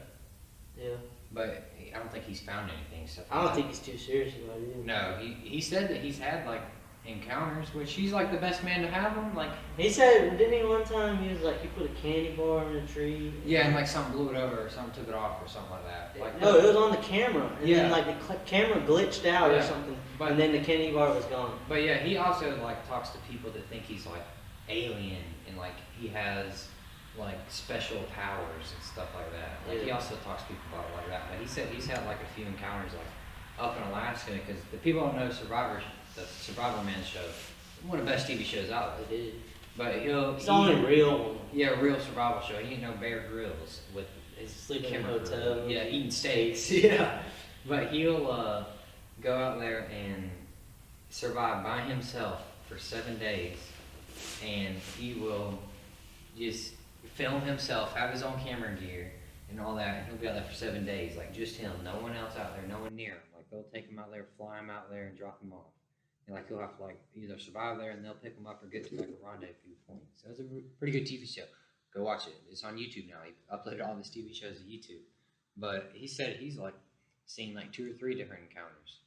Yeah. But I don't think he's found anything. Stuff I don't think he's too serious about it either. No, he said that he's had like encounters, which he's like the best man to have them. Like, He said, didn't he one time, he was like, he put a candy bar in a tree? yeah, and like something blew it over or something took it off or something like that. Like, No, it was on the camera, and Yeah. then like the camera glitched out or Yeah, something, but- and then the candy bar was gone. But yeah, he also like talks to people that think he's like alien and like he has like special powers and stuff like that. Like he Yeah. also talks to people about it like that. But he said he's had like a few encounters like up in Alaska because the people don't know the Survivor Man show, one of the best TV shows out there. It did. But It's the only real one. yeah, real survival show. He ain't no Bear Grylls with his Sleeping in a camera hotel. crew. Yeah, eating steaks. Yeah, but he'll go out there and survive by himself for 7 days, and he will just film himself, have his own camera gear and all that. And he'll be out there for 7 days, like just him, no one else out there, no one near him. Like they'll take him out there, fly him out there, and drop him off. And like he'll have to like either survive there and they'll pick him up or get to like a rendezvous point. So it's a pretty good TV show. Go watch it. It's on YouTube now. He uploaded all of his TV shows to YouTube. But he said he's like seen like 2 or 3 different encounters.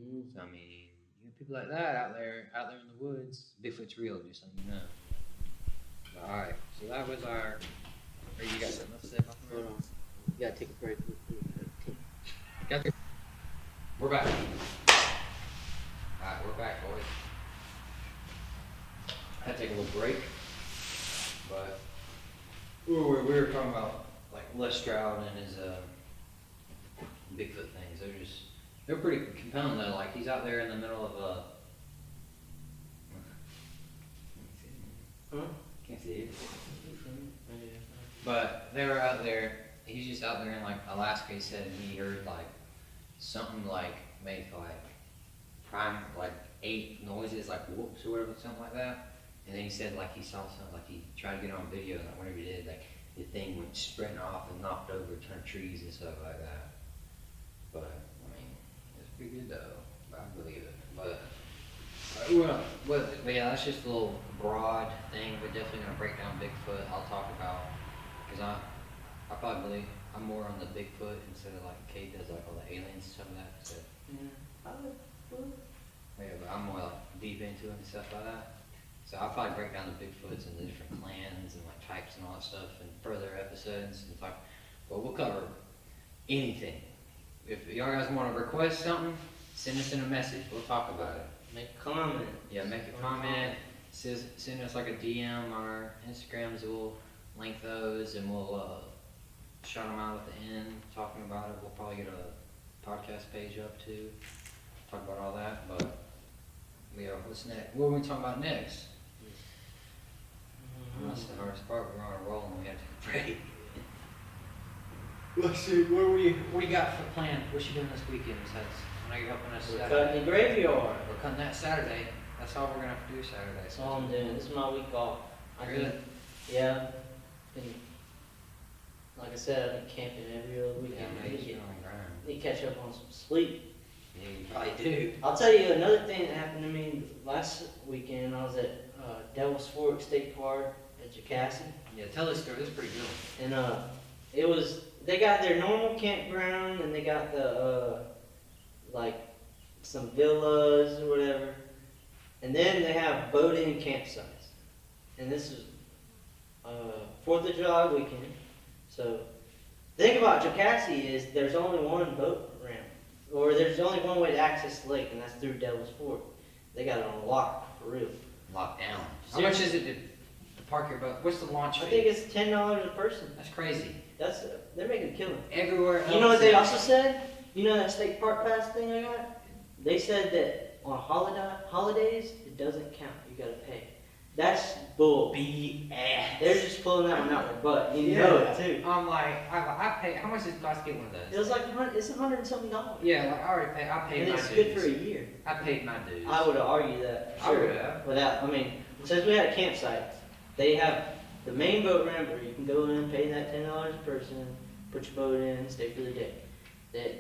Mm. So I mean, you have people like that out there in the woods. Bigfoot's real, just so you know. But, all right, so that was our. Or you got something else to say about Hold on. You gotta take a break. that? We're back. All right, we're back, boys. I had to take a little break, but we were talking about like Les Stroud and his Bigfoot things. They're pretty compelling though. Like he's out there in the middle of a. Huh? Can't see it. But they were out there. He's just out there in like Alaska. He said he heard like something like make like prime like 8 noises like whoops or whatever, something like that. And then he said like he saw something like he tried to get on video, like whenever he did, like the thing went sprinting off and knocked over a ton of trees and stuff like that. But I mean, it's pretty good though. I believe it. But yeah, that's just a little broad thing. We're definitely gonna break down Bigfoot. I'll talk about because I probably believe I'm more on the Bigfoot instead of like Kate does like all the aliens and stuff like that. So, yeah, but I'm more like deep into it and stuff like that. So I'll probably break down the Bigfoots and the different clans and like types and all that stuff in further episodes and talk. But we'll cover anything. If y'all guys want to request something, send us in a message. We'll talk about it. Make a comment. Yeah, make a comment. Send us like a DM. Our Instagrams, we'll link those and we'll shout them out at the end, talking about it. We'll probably get a podcast page up too. Talk about all that. But yeah, what's next? What are we talking about next? That's the hardest part. We're on a roll and we have to break. Let's see. What do you got for planned? What you doing this weekend? Besides, I know you're helping us. We're Saturday. cutting the graveyard. We're cutting that Saturday. That's all we're gonna have to do Saturday. That's all I'm doing. This is my week off. Really? Yeah. Been, like I said, I've been camping every other weekend. Yeah, I man, need you're to on the grind. need to catch up on some sleep. Yeah, you probably do. I'll tell you another thing that happened to me last weekend. I was at Devil's Fork State Park at Jocassee. Yeah, tell this story. This is pretty good. And it was, they got their normal campground and they got the like some villas or whatever, and then they have boat-in campsites. And this is 4th of July weekend. So the thing about Jocassee is there's only one boat ramp, or there's only one way to access the lake, and that's through Devil's Fork. They got it on lock for real. Locked down. How much is it to park your boat? What's the launch fee? I think it's $10 a person. That's crazy. They're making a killing. Everywhere else. You know what they also said? You know that state park pass thing I got? They said that on holidays, it doesn't count. You gotta pay. That's bull. BS. They're just pulling that one out their butt. You know it too. I'm like, I pay. How much does it cost to get one of It those? was like it's $100 and something. Yeah, like I already paid. I paid And my it's dues. good for a year. I paid my dues. I would have argued that. I would have. Without, I mean, since we had a campsite, they have the main boat ramp where you can go in, pay that $10 a person, put your boat in, stay for the day.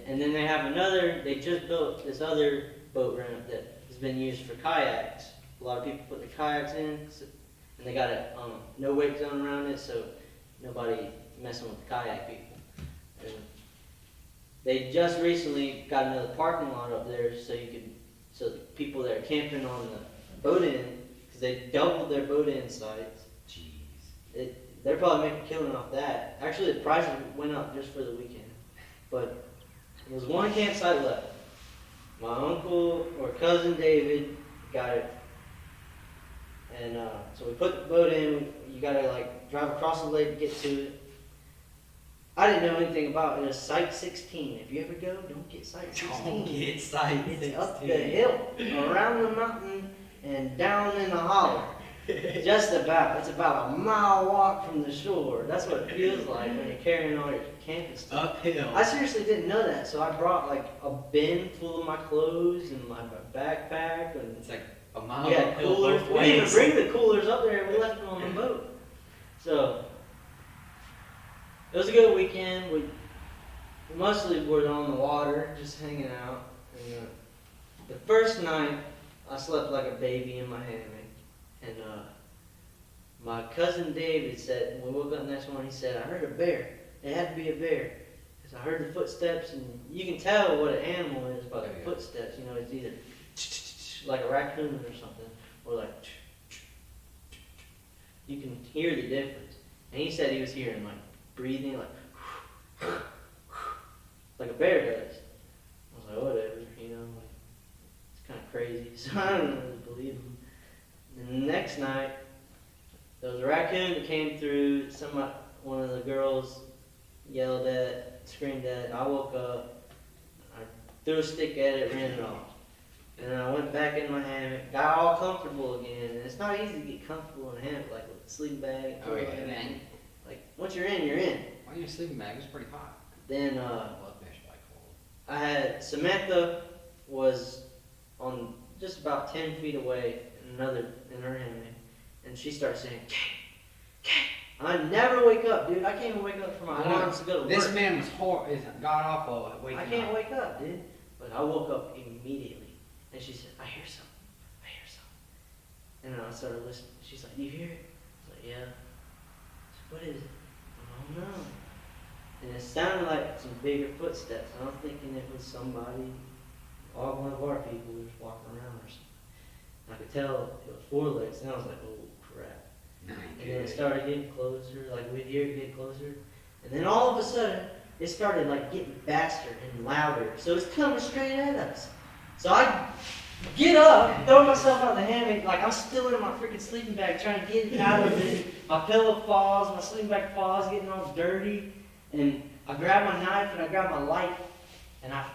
And then they have another. They just built this other boat ramp that has been used for kayaks. A lot of people put their kayaks in, and they got a no wake zone around it, so nobody messing with the kayak people. And they just recently got another parking lot up there, so So the people that are camping on the boat end, because they doubled their boat end sites, Jeez. they're probably making a killing off that. Actually, the price went up just for the weekend. But there's one campsite left. My uncle or cousin David got it. And so we put the boat in. You gotta like drive across the lake to get to it. I didn't know anything about it. It's Site 16. If you ever go, don't get Site 16. Don't get Site It's up the 16. hill, around the mountain, and down in the holler. Just about. It's about a mile walk from the shore. That's what it feels like when you're carrying all your camping stuff. Uphill. I seriously didn't know that, so I brought like a bin full of my clothes and my backpack, and It's like a mile we had uphill coolers. both We didn't even ways. bring the coolers up there, and we left them on the boat. So it was a good weekend. We mostly were on the water, just hanging out. And, the first night, I slept like a baby in my hammock. And my cousin David said, when we woke up the next morning, he said, I heard a bear. It had to be a bear. Because I heard the footsteps, and you can tell what an animal is by the footsteps. You know, it's either like a raccoon or something, or like you can hear the difference. And he said he was hearing like breathing, like a bear does. I was like, whatever, you know, like it's kind of crazy. So I don't really believe him. And the next night, there was a raccoon that came through. One of the girls yelled at, screamed at. I woke up, I threw a stick at it, ran it off. And then I went back in my hammock, got all comfortable again. And it's not easy to get comfortable in a hammock, like with a sleeping bag. Oh yeah, man. Like once you're in, you're in. Why your sleeping bag was pretty hot. Then Love fish like cold. I had Samantha was on just about 10 feet away in her hammock, and she starts saying, "Kay, Kay." I never wake up, dude. I can't even wake up for my alarms to go to work. This man was god awful at waking I up. can't wake up, dude. But I woke up immediately, and she said, "I hear something. I hear something." And then I started listening. She's like, "Do you hear it?" I was like, "Yeah." I said, "What is it?" "I don't know." And it sounded like some bigger footsteps. And I'm thinking it was somebody, or one of our people who was walking around or something. And I could tell it was 4 legs, and I was like, "Oh crap!" No, you And then it can't. started getting closer, like we'd hear it get closer. And then all of a sudden, it started like getting faster and louder. So it's coming straight at us. So I get up, throw myself out of the hammock, like I'm still in my freaking sleeping bag trying to get it out of it. My pillow falls, my sleeping bag falls, getting all dirty. And I grabbed my knife and I grabbed my light, and I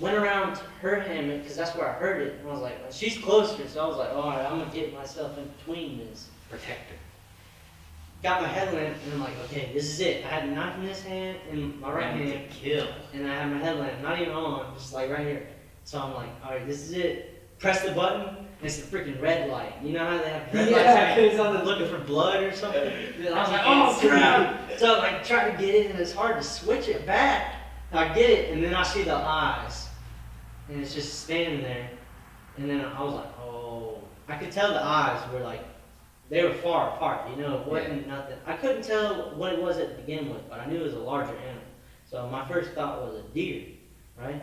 went around to her hammock because that's where I heard it. And I was like, she's closer, so I was like, all right, I'm gonna get myself in between this. Protector. Got my headlamp, and I'm like, okay, this is it. I had the knife in this hand, in my right hand, Kill. and I had my headlamp, not even on, just like right here. So I'm like, all right, this is it. Press the button, and it's the freaking red light. You know how they have red lights? It's on looking for blood or something. And I was like, oh crap! So I like try to get it, and it's hard to switch it back. And I get it, and then I see the eyes, and it's just standing there. And then I was like, oh, I could tell the eyes were like, they were far apart, you know, it wasn't nothing. I couldn't tell what it was to begin with, but I knew it was a larger animal. So my first thought was a deer, right?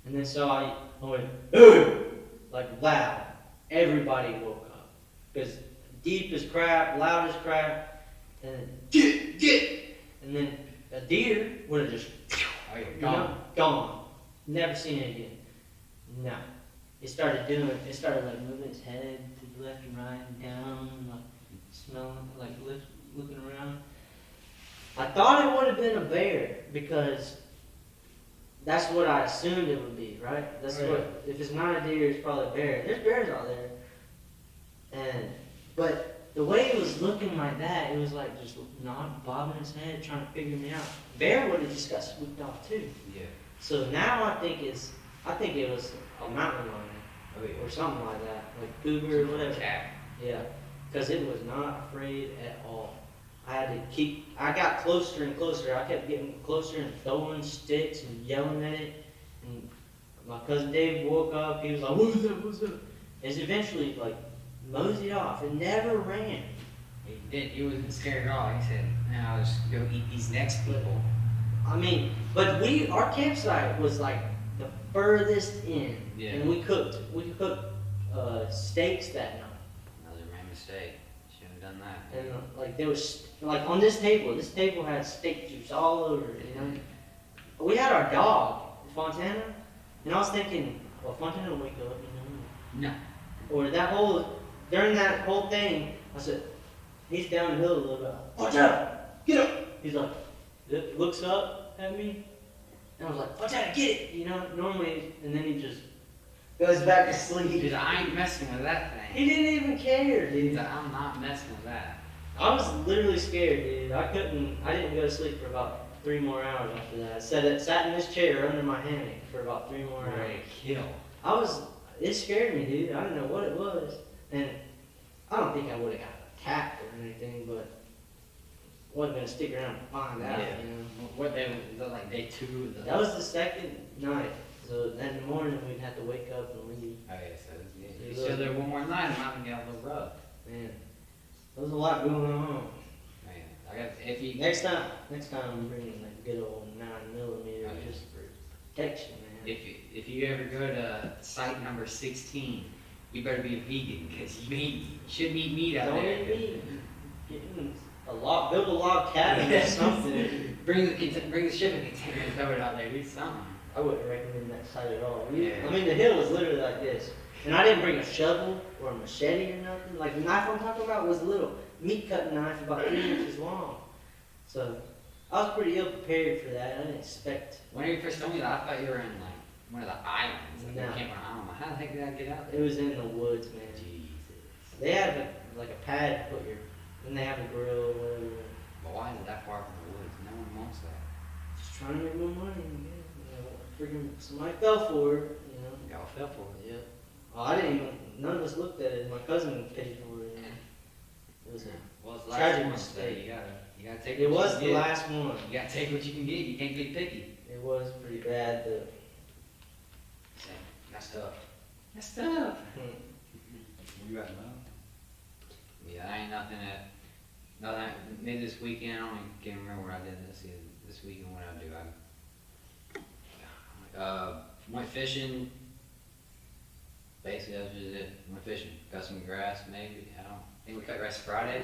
And then so I went, "Ugh!" like loud. Everybody woke up. Because deep as crap, loud as crap, and then, get! And then a deer would have just, Oh, you're you gone. know, gone. Never seen it again. No. It started like moving its head to the left and right and down, and like smelling, like looking around. I thought it would have been a bear because that's what I assumed it would be, right? That's what, if it's not a deer, it's probably a bear. There's bears out there. But the way it was looking like that, it was like just bobbing its head, trying to figure me out. Bear would have just got swooped off too. Yeah. So now I think it was a mountain lion Oh yeah. or something like that, like cougar or whatever. Cat. Yeah, because it was not afraid at all. I got closer and closer. I kept getting closer and throwing sticks and yelling at it. And my cousin Dave woke up. He was like, "What was that? What was that?" It's eventually like moseyed off. It never ran. He wasn't scared at all. He said, "Now I'll just go eat these next people." I mean, but our campsite was like the furthest end. Yeah. And we cooked steaks that night. Another main mistake. Shouldn't have done that. And like there was like on this table had steak juice all over it, you know. We had our dog, Fontana, and I was thinking, well, Fontana will wake up, you know. No. Or during that whole thing, I said, he's down the hill a little bit. Fontana, get up! He's like, looks up at me, and I was like, Fontana, get it! You know, normally, and then he just goes back to sleep. Dude, I ain't messing with that thing. He didn't even care, dude. Dude, I'm not messing with that. I was literally scared, dude. I didn't go to sleep for about 3 more hours after that. I sat in this chair under my hammock for about 3 more hours. Ready to kill. It scared me, dude. I didn't know what it was. And I don't think I would have got attacked or anything, but wasn't gonna stick around to find out, Yeah. you know. What day was that, like day 2 of the... That was the second night. So in the morning we'd have to wake up and leave. Oh yeah, so yeah. You You still there one more night, it might have got a little rough. Man, there was a lot going on. Man, I got, if you... Next time I'm bringing like good old 9mm, just protection, man. If you ever go to site number 16, you better be a vegan, because you shouldn't eat meat out Don't there. eat meat. Build a log cabin or something. Bring the shipping container and throw it out there, do something. I wouldn't recommend that site at all. Yeah. I mean, the hill was literally like this. And I didn't bring a shovel or a machete or nothing. Like the knife I'm talking about was a little meat cutting knife about 3 inches long. So I was pretty ill prepared for that. I didn't expect. When you first told me that, I thought you were in like one of the islands. Like No. you came on an island. How the heck did I get out there? It was in the woods, man. Jesus. They have like a pad to put and they have a grill or whatever. But why is it that far from the woods? No one wants that. Just trying to make more money. Freaking somebody fell for it, you know. Y'all fell for it. Yeah. Oh, I didn't even. None of us looked at it. My cousin paid for it. It was a. Well, it's the Tragic last one, mistake. so you gotta take It what was you the can get. last one. You gotta take what you can get. You can't be picky. It was pretty bad. That's tough. That's tough. You right now? Yeah, I ain't nothing maybe this weekend, I don't even can't remember what I did this weekend, what I do. I went fishing. Basically, that was just it. Went fishing. Cut some grass, maybe. I think we cut grass Friday.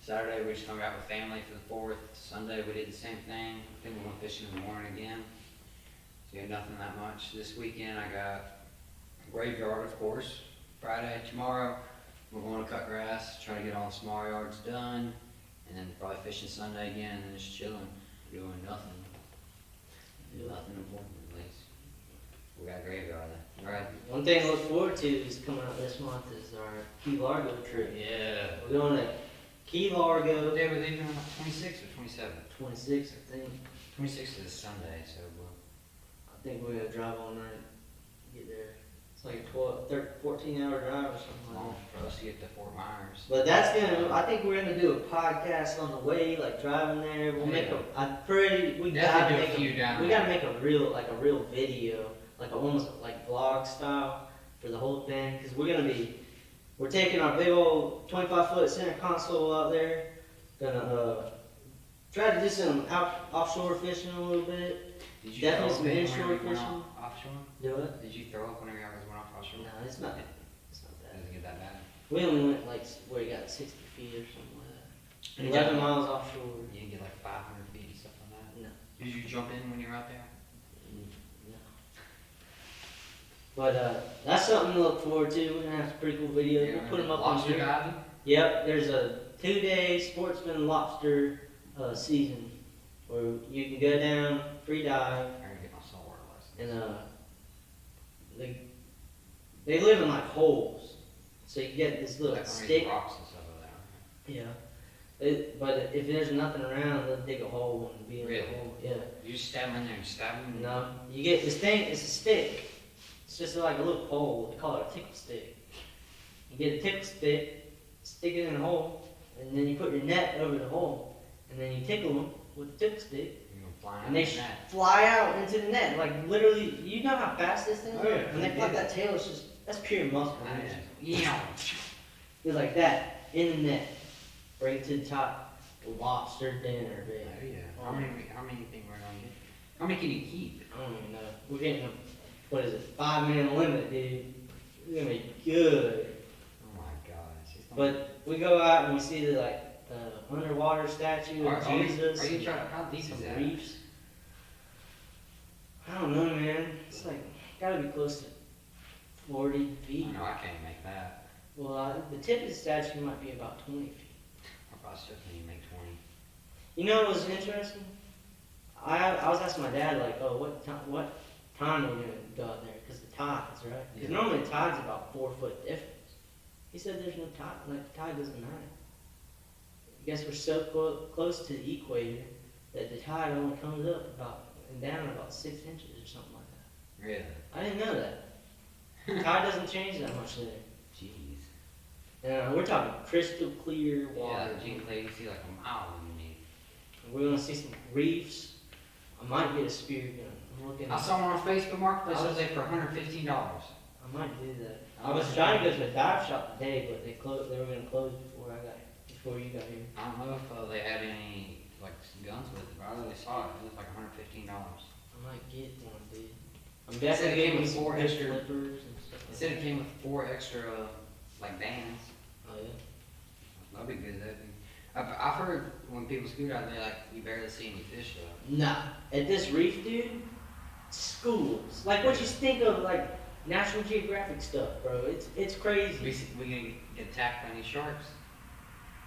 Saturday, we just hung out with family for the 4th. Sunday, we did the same thing. I think we went fishing in the morning again. So, yeah, nothing that much. This weekend, I got graveyard, of course. Friday, tomorrow, we're going to cut grass, try to get all the small yards done, and then probably fishing Sunday again, and then just chilling, doing nothing. Nothing important, at least. We got a graveyard there. Right? One thing I look forward to is coming up this month is our Key Largo trip. Yeah. We're going to Key Largo. What day we're leaving on the 26th or 27th? 26, I think. 26th is Sunday, so we'll... I think we're gonna drive all night. Get there. It's like a 14-hour drive or something like long that. for us to get to Fort Myers. But I think we're gonna do a podcast on the way, like driving there. We'll make we gotta Definitely do a make few down we there. gotta make a real video, like almost like vlog style for the whole thing. Cause we're taking our big old 25-foot center console out there. Gonna try to do some offshore fishing a little bit. Did you Definitely throw some up inshore whenever you went fishing. offshore? Do it? Did you throw up whenever you guys went offshore? No, it's not. It It's not bad. doesn't get that bad. We only went like where you got 60 feet or something like that. You 11 got- miles offshore. You didn't get like 500 feet and stuff like that? No. Did you jump in when you were out there? No. But that's something to look forward to. We're gonna have some pretty cool videos. We'll put them up on Lobster here. diving? Yep, there's a 2-day sportsman lobster season where you can go down, free dive, I'm gonna get my saltwater license. and they live in like holes. So you get this little Like underneath stick. rocks and stuff over there. Yeah. But if there's nothing around, they'll dig a hole and be in Really? the hole. Yeah. You just stab them in there and stab them? No, you get this thing. It's a stick. It's just like a little pole. They call it a tickle stick. You get a tickle stick, stick it in a hole, and then you put your net over the hole, and then you tickle them with the tickle stick, You're gonna fly out and they in that. fly out into the net. Like literally, you know how fast this thing is. Oh, yeah. When they flap that tail, it's that's pure muscle. I Man. Yeah. It's like that in the net, bring it to the top. Lobster dinner, baby. Oh, yeah. How many you think we're gonna get? How many can you keep? I don't even know. We're getting a, what is it, 5-man limit, dude. We're gonna be good. Oh my gosh. It's not- But we go out and we see the underwater statue of Jesus. Are you trying? How deep is some that? reefs. I don't know, man. It's like gotta be close to 40 feet. No, I can't make that. Well, the tip of the statue might be about 20 feet. I probably still can't make 20. You know what was interesting? I was asking my dad, like, oh, what time are we going to go out there? Because the tides, right? Because Yeah. normally the tide's about 4 foot difference. He said there's no tide, like, the tide doesn't matter. I guess we're so close to the equator that the tide only comes up about and down about 6 inches or something like that. Really? I didn't know that. The tide doesn't change that much there. Jeez. And we're talking crystal clear water. Yeah, Gene Clay, you see like a mile underneath. We're going to see some reefs. I might get a spear gun. I'm looking. I saw one on Facebook Marketplace the other day for $115. I might do that. I was trying to go to a dive shop today, but they closed. They were going to close before you got here. I don't know if they had any like guns with it, but I really saw it. It was like $115. I might get one, dude. I'm It said definitely it came getting with some 4 good extra- flippers and stuff. It Like said that. it came with 4 extra like bands. Oh yeah. That'd be good. I've heard when people scoot out there, like you barely see any fish though. Nah, at this reef, dude. Schools, like what you think of, like National Geographic stuff, bro. It's crazy. We gonna get attacked by any sharks?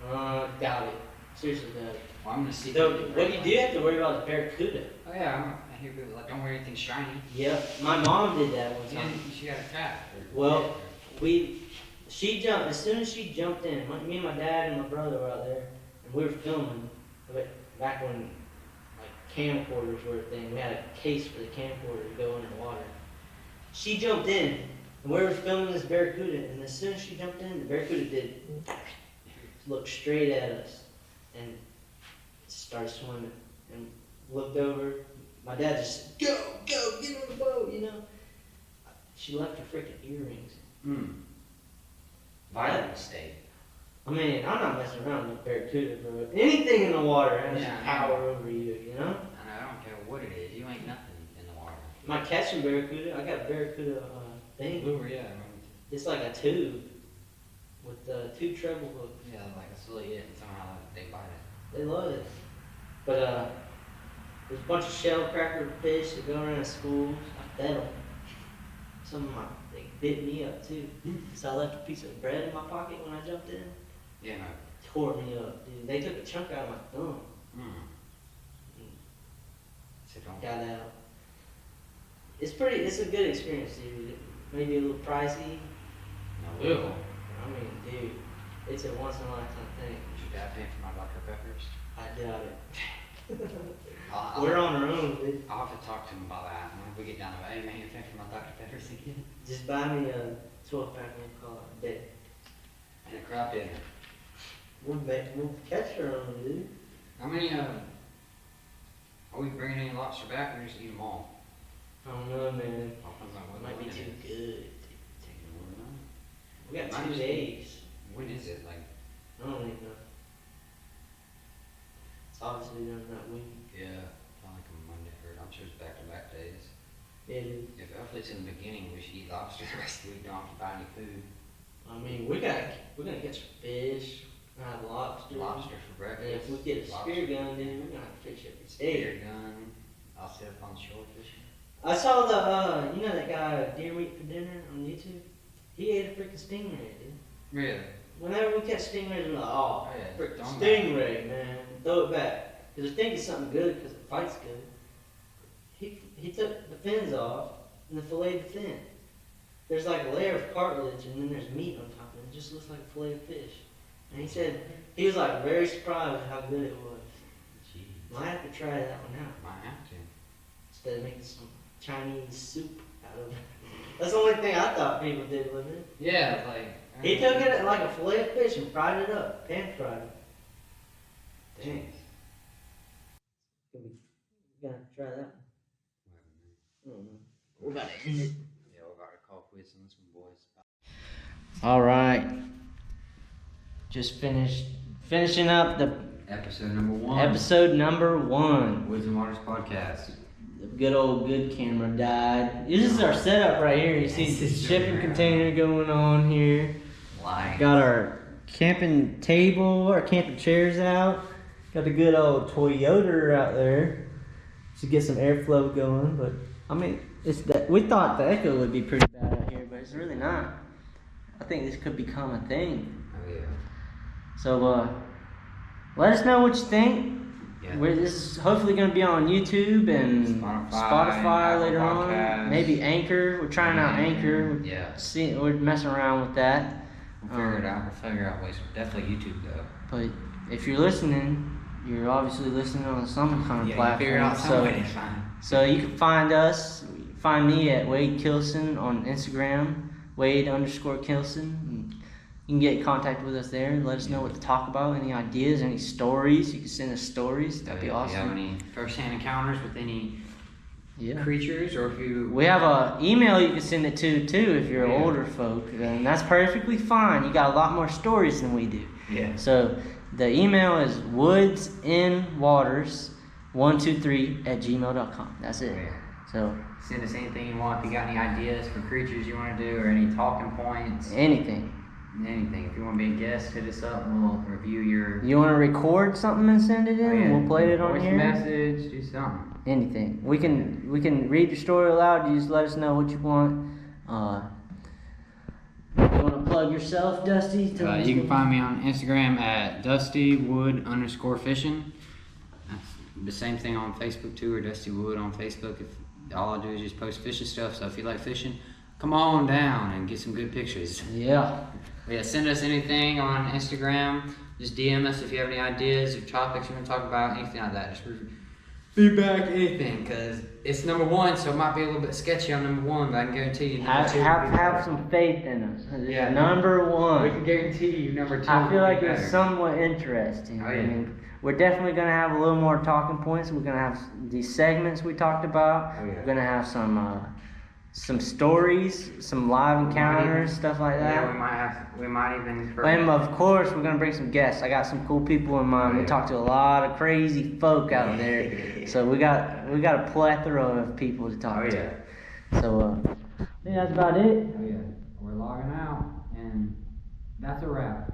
Doubt it. Seriously, doubt it. Well, I'm gonna see. So what you do have to worry about is barracuda. Oh yeah, I hear people like don't wear anything shiny. Yep, my mom did that one Yeah, time. she got attacked. Well, she jumped, as soon as she jumped in, me and my dad and my brother were out there, and we were filming, back when, like, camcorders were a thing. We had a case for the camcorder to go underwater. She jumped in, and we were filming this barracuda, and as soon as she jumped in, the barracuda did, looked straight at us, and started swimming, and looked over. My dad just said, go, get on the boat, you know. She left her freaking earrings. Violent state. I mean, I'm not messing around with barracuda, bro. Anything in the water has Yeah, I know. power over you, you know? I don't care what it is. You ain't nothing in the water. My catching barracuda, I got a barracuda thing. Lure, yeah. It's like a tube with 2 treble hooks. Yeah, like a silly it, and somehow they bite it. They love it. But there's a bunch of shell cracker fish that go around schools. I fed them. Some of they bit me up too. So I left a piece of bread in my pocket when I jumped in. Yeah, no. Tore me up, dude. They took a chunk out of my thumb. So don't. Got out. It's a good experience, dude. Maybe a little pricey. No will. I mean, dude, it's a once in a lifetime thing. Did your dad pay for my Dr. Peppers? I doubt it. I'll We're on our own, dude. I'll have to talk to him about that. When we get down there, hey man, you paying for my Dr. Peppers again? Just buy me a 12-pack of car. Bet. And a crab dinner. We'll catch her on, dude. How many, are we bringing any lobster back or just eat them all? I don't know, man. All depends on It what might be one too it is. good. Take it over now. We got Might 2 just- days. When is it? Like, I don't even know. It's obviously done that week. yeah, probably like a Monday, or I'm sure it's back-to-back days. Yeah, dude. If hopefully it's in the beginning, we should eat lobster the rest of the week, don't have to buy any food. I mean, we're gonna get some fish, have lobster. Lobster for And breakfast. if we get a spear gun, then we're gonna have to fish every day. Spear gun. I'll sit up on the shore fishing. I saw the, you know that guy, Deer Meat for Dinner on YouTube? He ate a freaking stingray, dude. Really? Whenever we catch stingrays, we're like, oh, Oh, yeah, freaking throw 'em stingray, man. Throw it back. Because I think it's something good because it fights good. He took the fins off and then filleted the fin. There's like a layer of cartilage and then there's meat on top of it. It just looks like a fillet of fish. And he said, he was like very surprised at how good it was. Jeez. Might have to try that one out. Might have to. Instead of making some Chinese soup out of it. That's the only thing I thought people did with it. Yeah, like. He took it like a fillet of fish and fried it up, pan fried it. Dang. We gotta try that one. I don't know. We're about to end it. Yeah, we're about to call quits on this one, boys. All right. Just finishing up the Episode number 1. episode number 1. Woods and Waters podcast. The good camera died. This is our setup right here. You see the shipping container going on here. Lying. Got our camping table, our camping chairs out. Got the good old Toyota out there to get some airflow going. But I mean, it's that we thought the echo would be pretty bad out here, but it's really not. I think this could become a thing. Oh yeah. So let us know what you think. Yeah. This is hopefully going to be on YouTube and Spotify later on. Maybe Anchor. We're trying out Anchor. Yeah. We're messing around with that. We'll figure it out. We'll figure out ways. Definitely YouTube though. But if you're listening, you're obviously listening on some kind of platform. Figure out some way to find. So you can find us. Find me at Wade Kilson on Instagram. Wade_Kilson. You can get in contact with us there and let us know what to talk about. Any ideas, any stories. You can send us stories. That'd be awesome. If you have any first-hand encounters with any creatures, or if you... We have an email you can send it to, too, if you're older folk. And that's perfectly fine. You got a lot more stories than we do. Yeah. So the email is WoodsNWaters123@gmail.com. That's it. Yeah. So Send us anything you want. If you got any ideas for creatures you want to do, or any talking points. anything. Anything. If you want to be a guest, hit us up and we'll review your... You want to record something and send it in? We'll play it on Voice here. message, do something. Anything. We can read your story aloud. You just let us know what you want. You want to plug yourself, Dusty? You can find me on Instagram at DustyWood_fishing. That's the same thing on Facebook too, or Dusty Wood on Facebook. If all I do is just post fishing stuff, so if you like fishing, come on down and get some good pictures. Yeah. Yeah, send us anything on Instagram. Just DM us if you have any ideas or topics you want to talk about, anything like that. Just feedback, anything, because it's #1, so it might be a little bit sketchy on #1, but I can guarantee you Have some faith in us. Yeah. #1. We can guarantee you #2. I feel like it's somewhat interesting. Oh, yeah. I mean, we're definitely going to have a little more talking points. We're going to have these segments we talked about. Oh, yeah. We're going to have some stories, some live encounters, stuff like that. Yeah, we might even. And of course, we're gonna bring some guests. I got some cool people in mind. We talked to a lot of crazy folk out there, so we got a plethora of people to talk to. So I think that's about it. Oh yeah, we're logging out, and that's a wrap.